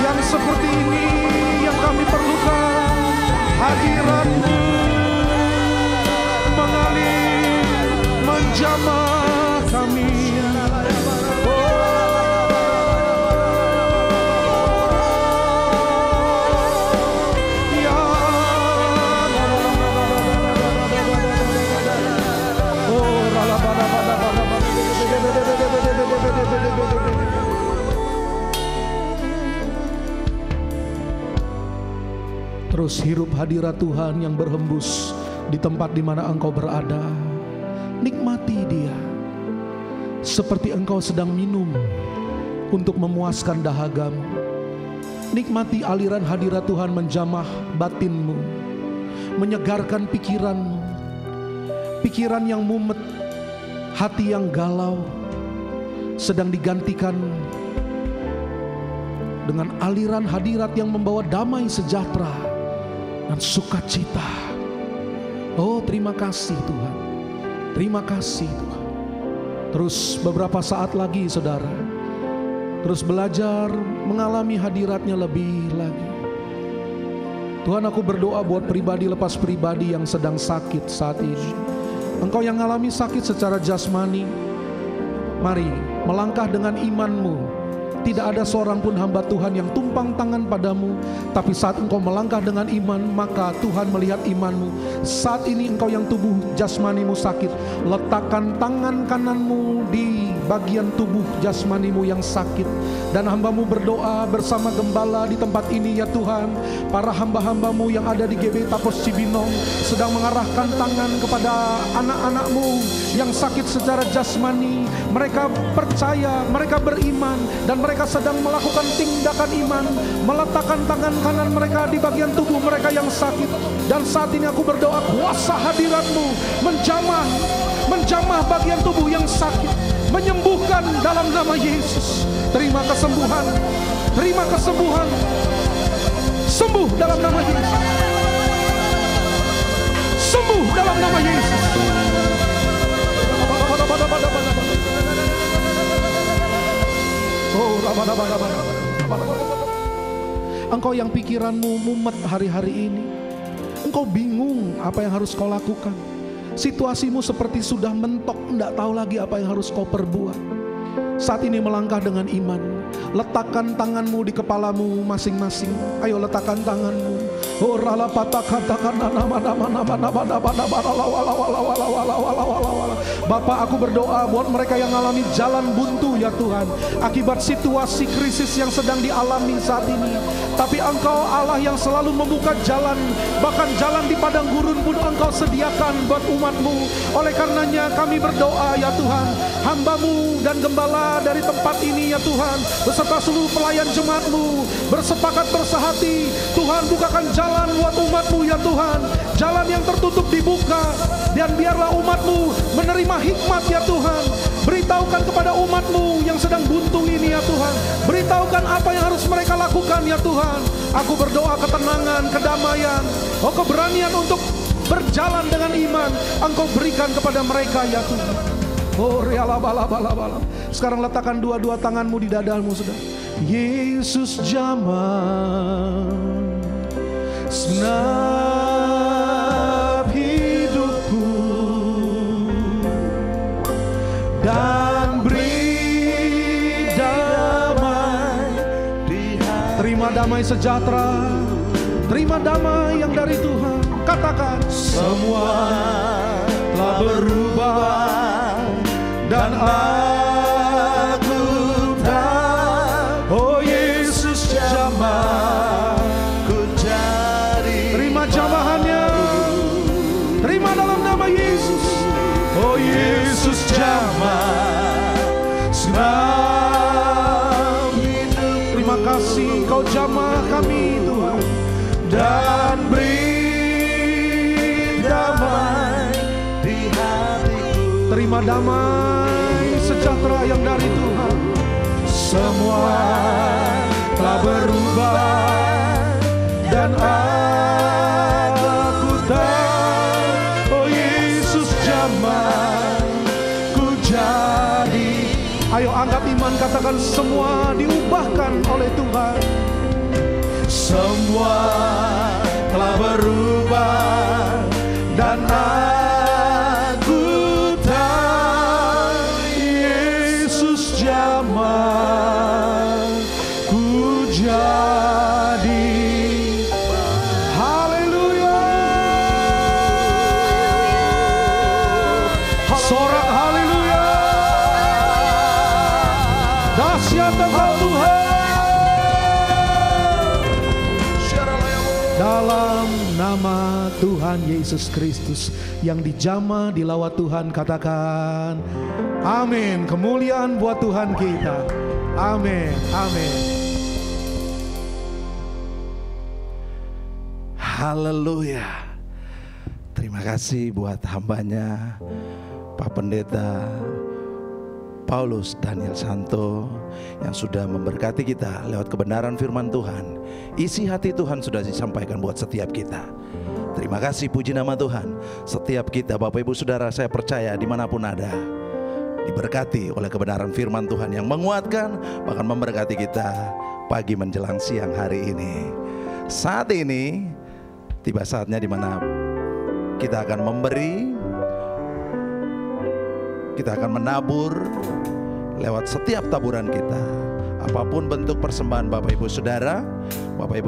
Yang seperti ini yang kami perlukan. Hadirat-Mu mengalir, menjamah kami. Terus hirup hadirat Tuhan yang berhembus di tempat di mana engkau berada. Nikmati Dia seperti engkau sedang minum untuk memuaskan dahagamu. Nikmati aliran hadirat Tuhan menjamah batinmu, menyegarkan pikiranmu. Pikiran yang mumet, hati yang galau sedang digantikan dengan aliran hadirat yang membawa damai sejahtera dan sukacita. Oh, terima kasih Tuhan. Terima kasih Tuhan. Terus beberapa saat lagi saudara, terus belajar mengalami hadirat-Nya lebih lagi. Tuhan, aku berdoa buat pribadi lepas pribadi yang sedang sakit saat ini. Engkau yang mengalami sakit secara jasmani, mari melangkah dengan imanmu. Tidak ada seorang pun hamba Tuhan yang tumpang tangan padamu, tapi saat engkau melangkah dengan iman, maka Tuhan melihat imanmu. Saat ini engkau yang tubuh jasmanimu sakit, letakkan tangan kananmu di bagian tubuh jasmanimu yang sakit, dan hambamu berdoa bersama gembala di tempat ini ya Tuhan. Para hamba-hambamu yang ada di GB Tapos Cibinong sedang mengarahkan tangan kepada anak-anakmu yang sakit secara jasmani. Mereka percaya, mereka beriman, dan mereka sedang melakukan tindakan iman, meletakkan tangan kanan mereka di bagian tubuh mereka yang sakit. Dan saat ini aku berdoa, kuasa hadiratmu menjamah bagian tubuh yang sakit, menyembuhkan dalam nama Yesus. Terima kesembuhan, terima kesembuhan, sembuh dalam nama Yesus, sembuh dalam nama Yesus. Engkau yang pikiranmu mumet hari-hari ini, engkau bingung apa yang harus kau lakukan. Situasimu seperti sudah mentok, tidak tahu lagi apa yang harus kau perbuat. Saat ini melangkah dengan iman. Letakkan tanganmu di kepalamu masing-masing. Ayo letakkan tanganmu. Bapak, aku berdoa buat mereka yang mengalami jalan buntu ya Tuhan, akibat situasi krisis yang sedang dialami saat ini. Tapi Engkau Allah yang selalu membuka jalan, bahkan jalan di padang gurun pun Engkau sediakan buat umat-Mu. Oleh karenanya kami berdoa ya Tuhan, hamba-Mu dan gembala dari tempat ini ya Tuhan, beserta seluruh pelayan jemaat-Mu bersepakat bersehati, Tuhan bukakan jalan buat umat-Mu ya Tuhan. Jalan yang tertutup dibuka, dan biarlah umat-Mu menerima hikmat ya Tuhan. Beritahukan kepada umat-Mu yang sedang buntu ini ya Tuhan, beritahukan apa yang harus mereka lakukan ya Tuhan. Aku berdoa ketenangan, kedamaian, keberanian untuk berjalan dengan iman Engkau berikan kepada mereka ya Tuhan. Sekarang letakkan dua-dua tanganmu di dadamu, saudara. Yesus jamah segenap hidupku dan beri damai di hati. Terima damai sejahtera, terima damai yang dari Tuhan. Katakan, semua telah berubah dan aku tahu, oh Yesus jamah ku jadi. Terima jamahannya, terima dalam nama Yesus. Oh Yesus jamah senam hidup. Terima kasih Kau jamah kami Tuhan, dan beri damai di hatiku. Terima damai sejahtera yang dari Tuhan. Semua telah berubah dan aku tahu, oh Yesus jamah ku jadi. Ayo angkat iman, katakan, semua diubahkan oleh Tuhan. Semua telah berubah dan aku tahu, Yesus jamah ku jadi. Haleluya. Sorak haleluya. Dahsyat Engkau Tuhan. Dalam nama Tuhan Yesus Kristus yang dijamah di lawat Tuhan, katakan amin. Kemuliaan buat Tuhan kita. Amin, amin. Haleluya. Terima kasih buat hambanya Pak Pendeta Paulus Daniel Santo yang sudah memberkati kita lewat kebenaran firman Tuhan. Isi hati Tuhan sudah disampaikan buat setiap kita. Terima kasih, puji nama Tuhan. Setiap kita Bapak Ibu Saudara, saya percaya dimanapun ada, diberkati oleh kebenaran firman Tuhan yang menguatkan, bahkan memberkati kita pagi menjelang siang hari ini. Saat ini tiba saatnya dimana kita akan memberi Kita akan menabur lewat setiap taburan kita. Apapun bentuk persembahan Bapak Ibu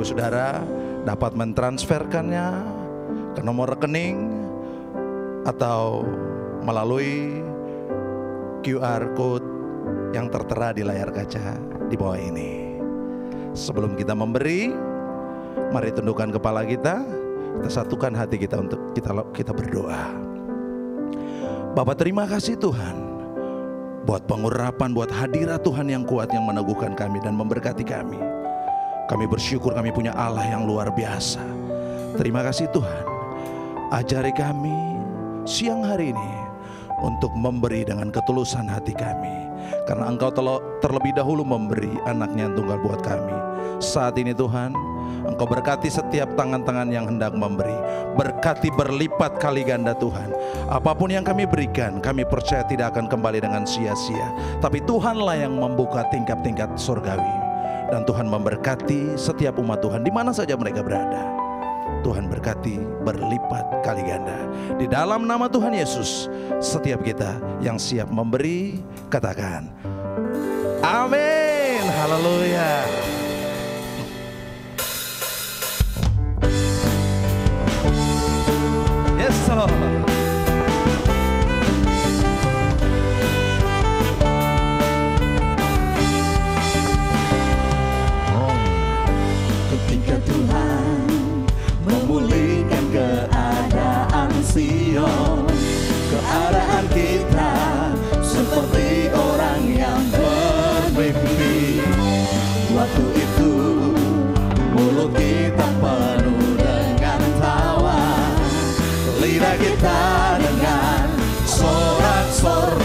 Saudara dapat mentransferkannya ke nomor rekening atau melalui QR code yang tertera di layar kaca di bawah ini. Sebelum kita memberi, mari tundukkan kepala kita satukan hati kita untuk kita berdoa. Bapak, terima kasih Tuhan buat pengurapan, buat hadirat Tuhan yang kuat yang meneguhkan kami dan memberkati kami. Kami bersyukur kami punya Allah yang luar biasa. Terima kasih Tuhan. Ajari kami siang hari ini untuk memberi dengan ketulusan hati kami, karena Engkau terlebih dahulu memberi anaknya yang tunggal buat kami. Saat ini Tuhan, Engkau berkati setiap tangan-tangan yang hendak memberi. Berkati berlipat kali ganda Tuhan. Apapun yang kami berikan, kami percaya tidak akan kembali dengan sia-sia. Tapi Tuhanlah yang membuka tingkap-tingkap surgawi. Dan Tuhan memberkati setiap umat Tuhan di mana saja mereka berada. Tuhan berkati berlipat kali ganda. Di dalam nama Tuhan Yesus, setiap kita yang siap memberi, katakan amin. Haleluya. Yes Lord. Ketika Tuhan memulihkan keadaan Sion, keadaan kita seperti orang yang bermimpi. Waktu itu mulut kita penuh dengan tawa, lidah kita dengan sorak-sorak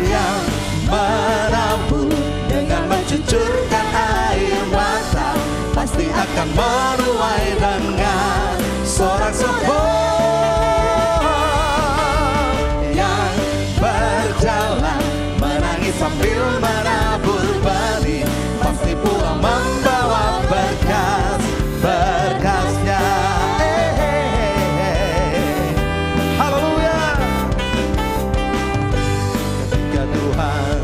yang menabur dengan mencucurkan air mata, pasti akan menuai dengan sorak-sorak yang berjalan menangis sambil menabur benih, pasti pulang membawa berkas-berkasnya. Haleluya. Ketika Tuhan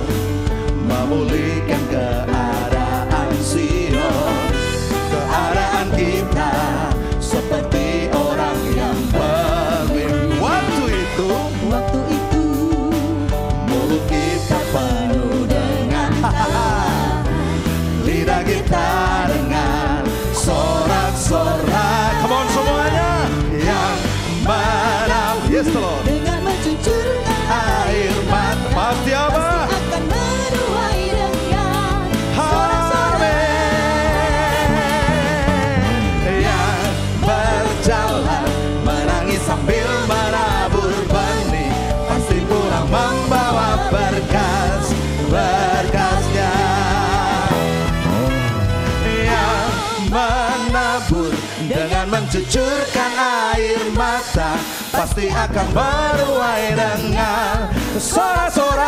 memulihkan keadaan Sion, keadaan kita seperti orang yang bermimpi. Waktu itu mulut kita penuh dengan tawa, lidah kita dengan sorak-sorak. Come on semuanya, yang menabur, yes Lord, dengan mencucurkan air mata, pasti apa? Akan menuai dengan yang berjalan menangis sambil menabur benih, pasti pulang membawa berkas-berkasnya. Yang menabur dengan mencucurkan air mata, pasti akan menuai dengan sorak-sorak.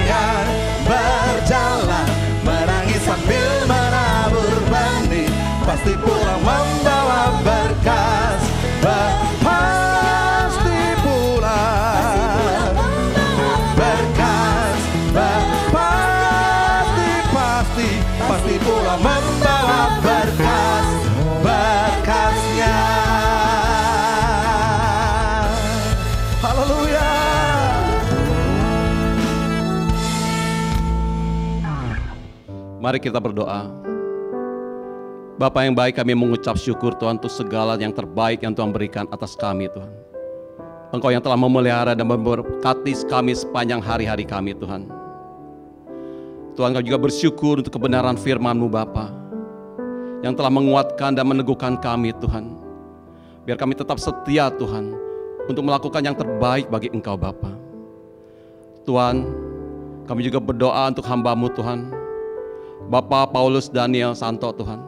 Yang berjalan menangis sambil menabur benih, pasti pulang membawa berkas. Pasti pulang berkas. Pasti pulang membawa berkas-berkasnya. Haleluya. Mari kita berdoa. Bapa yang baik, kami mengucap syukur Tuhan untuk segala yang terbaik yang Tuhan berikan atas kami Tuhan. Engkau yang telah memelihara dan memberkati kami sepanjang hari-hari kami Tuhan. Tuhan, kami juga bersyukur untuk kebenaran firman-Mu Bapa, yang telah menguatkan dan meneguhkan kami Tuhan. Biar kami tetap setia Tuhan untuk melakukan yang terbaik bagi Engkau Bapa. Tuhan, kami juga berdoa untuk hamba-Mu Tuhan, Bapak Paulus Daniel Santo Tuhan,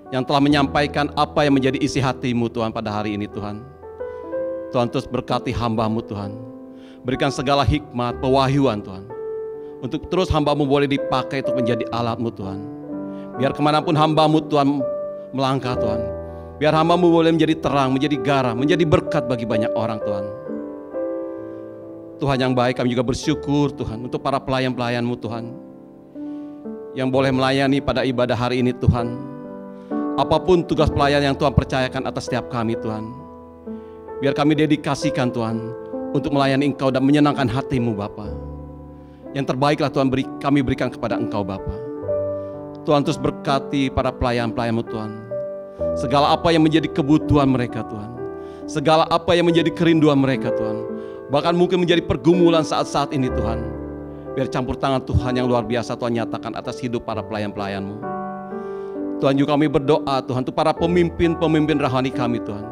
yang telah menyampaikan apa yang menjadi isi hati-Mu Tuhan pada hari ini Tuhan. Tuhan, terus berkati hamba-Mu Tuhan. Berikan segala hikmat, pewahyuan Tuhan, untuk terus hamba-Mu boleh dipakai untuk menjadi alat-Mu Tuhan. Biar kemanapun hamba-Mu Tuhan melangkah Tuhan, Biar hamba-Mu boleh menjadi terang, menjadi garam, menjadi berkat bagi banyak orang Tuhan. Tuhan yang baik, kami juga bersyukur Tuhan untuk para pelayan-pelayan-Mu Tuhan, yang boleh melayani pada ibadah hari ini Tuhan. Apapun tugas pelayan yang Tuhan percayakan atas setiap kami Tuhan, biar kami dedikasikan Tuhan untuk melayani Engkau dan menyenangkan hati-Mu Bapa. Yang terbaiklah Tuhan kami berikan kepada Engkau Bapa. Tuhan terus berkati para pelayan-pelayan-Mu Tuhan. Segala apa yang menjadi kebutuhan mereka Tuhan, segala apa yang menjadi kerinduan mereka Tuhan, bahkan mungkin menjadi pergumulan saat-saat ini Tuhan, biar campur tangan Tuhan yang luar biasa Tuhan nyatakan atas hidup para pelayan-pelayan-Mu. Tuhan juga kami berdoa Tuhan untuk para pemimpin-pemimpin rohani kami Tuhan.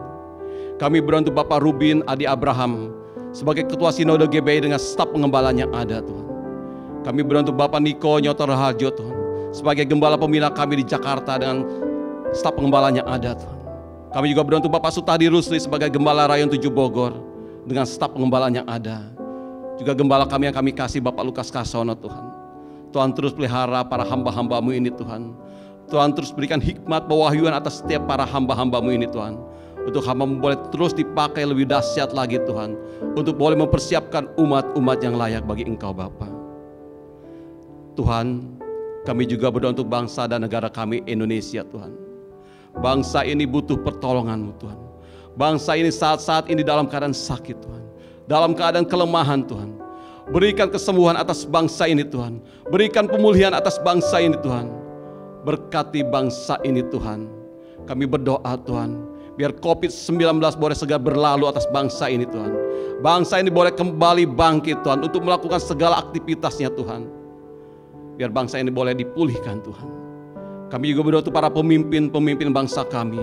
Kami berdoa untuk Bapak Rubin Adi Abraham sebagai Ketua Sinode GBI dengan staf pengembalaan yang ada Tuhan. Kami berdoa untuk Bapak Niko Nyoto Raharjo Tuhan sebagai Gembala Pembina kami di Jakarta dengan staf pengembalaan yang ada Tuhan. Kami juga berdoa untuk Bapak Sutadi Rusli sebagai Gembala Rayon 7 Bogor dengan staf pengembalaan yang ada. Juga Gembala kami yang kami kasih Bapak Lukas Kasono Tuhan. Tuhan terus pelihara para hamba-hamba-Mu ini Tuhan. Tuhan terus berikan hikmat pewahyuan atas setiap para hamba-hamba-Mu ini Tuhan. Untuk hamba-Mu boleh terus dipakai lebih dahsyat lagi Tuhan, untuk boleh mempersiapkan umat-umat yang layak bagi Engkau Bapa. Tuhan, kami juga berdoa untuk bangsa dan negara kami Indonesia Tuhan. Bangsa ini butuh pertolongan-Mu Tuhan. Bangsa ini saat-saat ini dalam keadaan sakit Tuhan, dalam keadaan kelemahan Tuhan. Berikan kesembuhan atas bangsa ini Tuhan. Berikan pemulihan atas bangsa ini Tuhan. Berkati bangsa ini Tuhan. Kami berdoa Tuhan, biar COVID-19 boleh segera berlalu atas bangsa ini Tuhan. Bangsa ini boleh kembali bangkit Tuhan untuk melakukan segala aktivitasnya Tuhan. Biar bangsa ini boleh dipulihkan Tuhan. Kami juga berdoa untuk para pemimpin-pemimpin bangsa kami.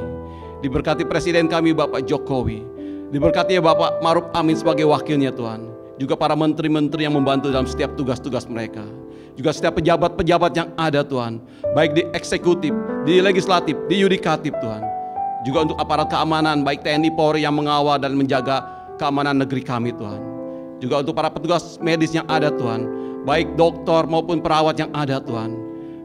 Diberkati Presiden kami Bapak Jokowi. Diberkati Bapak Maruf Amin sebagai wakilnya Tuhan. Juga para menteri-menteri yang membantu dalam setiap tugas-tugas mereka. Juga setiap pejabat-pejabat yang ada Tuhan, baik di eksekutif, di legislatif, di yudikatif Tuhan. Juga untuk aparat keamanan, baik TNI Polri yang mengawal dan menjaga keamanan negeri kami Tuhan. Juga untuk para petugas medis yang ada Tuhan, baik dokter maupun perawat yang ada Tuhan.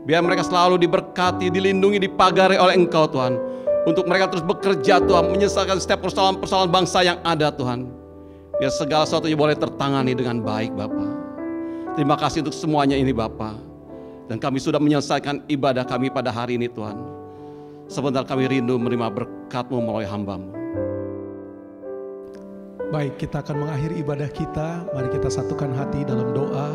Biar mereka selalu diberkati, dilindungi, dipagari oleh Engkau Tuhan. Untuk mereka terus bekerja Tuhan, menyelesaikan setiap persoalan-persoalan bangsa yang ada Tuhan. Biar segala sesuatunya boleh tertangani dengan baik Bapa. Terima kasih untuk semuanya ini Bapa. Dan kami sudah menyelesaikan ibadah kami pada hari ini Tuhan. Sebentar kami rindu menerima berkat-Mu melalui hamba-Mu. Baik, kita akan mengakhiri ibadah kita. Mari kita satukan hati dalam doa.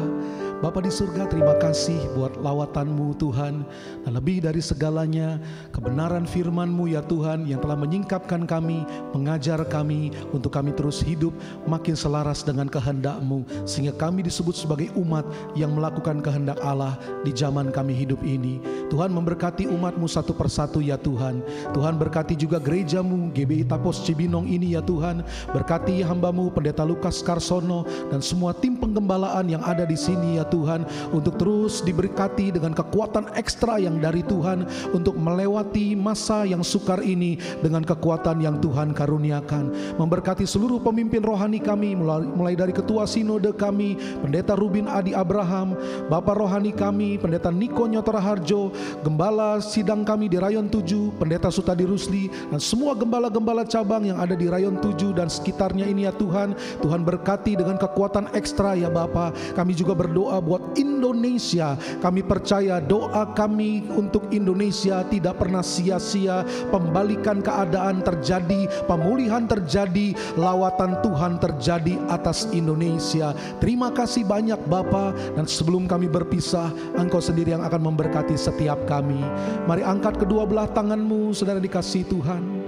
Bapa di surga, terima kasih buat lawatan-Mu Tuhan. Dan lebih dari segalanya, kebenaran firman-Mu ya Tuhan yang telah menyingkapkan kami, mengajar kami untuk kami terus hidup makin selaras dengan kehendak-Mu. Sehingga kami disebut sebagai umat yang melakukan kehendak Allah di zaman kami hidup ini. Tuhan memberkati umat-Mu satu persatu ya Tuhan. Tuhan berkati juga gereja-Mu GBI Tapos Cibinong ini ya Tuhan. Berkati hamba-Mu Pendeta Lukas Karsono dan semua tim penggembalaan yang ada di sini ya Tuhan, untuk terus diberkati dengan kekuatan ekstra yang dari Tuhan untuk melewati masa yang sukar ini dengan kekuatan yang Tuhan karuniakan. Memberkati seluruh pemimpin rohani kami, mulai dari Ketua Sinode kami Pendeta Rubin Adi Abraham, Bapak rohani kami Pendeta Niko Nyoto Raharjo, Gembala sidang kami di Rayon 7 Pendeta Sutadi Rusli, dan semua gembala-gembala cabang yang ada di Rayon 7 dan sekitarnya ini ya Tuhan. Tuhan berkati dengan kekuatan ekstra ya Bapa. Kami juga berdoa buat Indonesia. Kami percaya doa kami untuk Indonesia tidak pernah sia-sia. Pembalikan keadaan terjadi, pemulihan terjadi, lawatan Tuhan terjadi atas Indonesia. Terima kasih banyak Bapa. Dan sebelum kami berpisah, Engkau sendiri yang akan memberkati setiap kami. Mari angkat kedua belah tangan-Mu, saudara dikasihi Tuhan.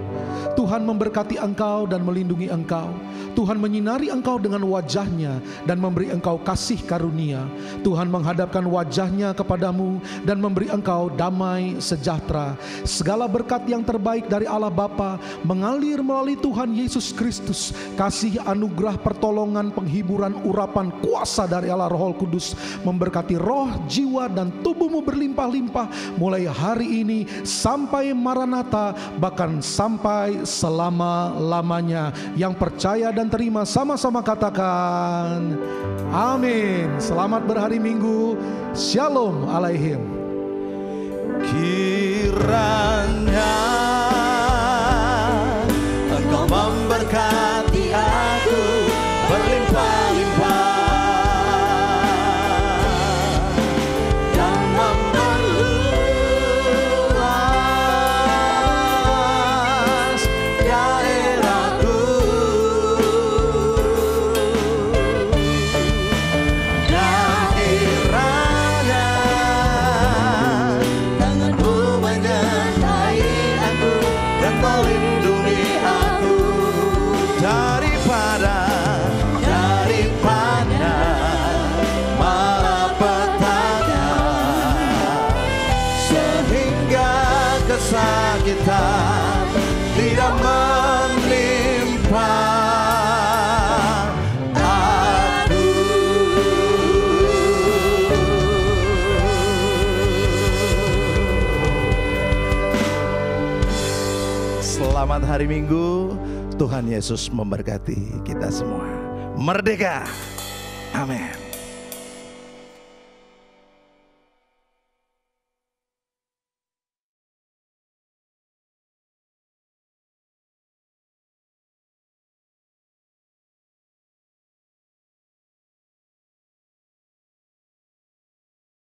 Tuhan memberkati engkau dan melindungi engkau. Tuhan menyinari engkau dengan wajah-Nya dan memberi engkau kasih karunia. Tuhan menghadapkan wajah-Nya kepadamu dan memberi engkau damai sejahtera. Segala berkat yang terbaik dari Allah Bapa mengalir melalui Tuhan Yesus Kristus. Kasih, anugerah, pertolongan, penghiburan, urapan, kuasa dari Allah Roh Kudus memberkati roh, jiwa, dan tubuhmu berlimpah-limpah mulai hari ini sampai Maranatha, bahkan sampai selama-lamanya. Yang percaya dan terima sama-sama katakan amin. Selamat berhari Minggu. Shalom Aleichem. Kiranya Selamat hari Minggu. Tuhan Yesus memberkati kita semua. Merdeka. Amin.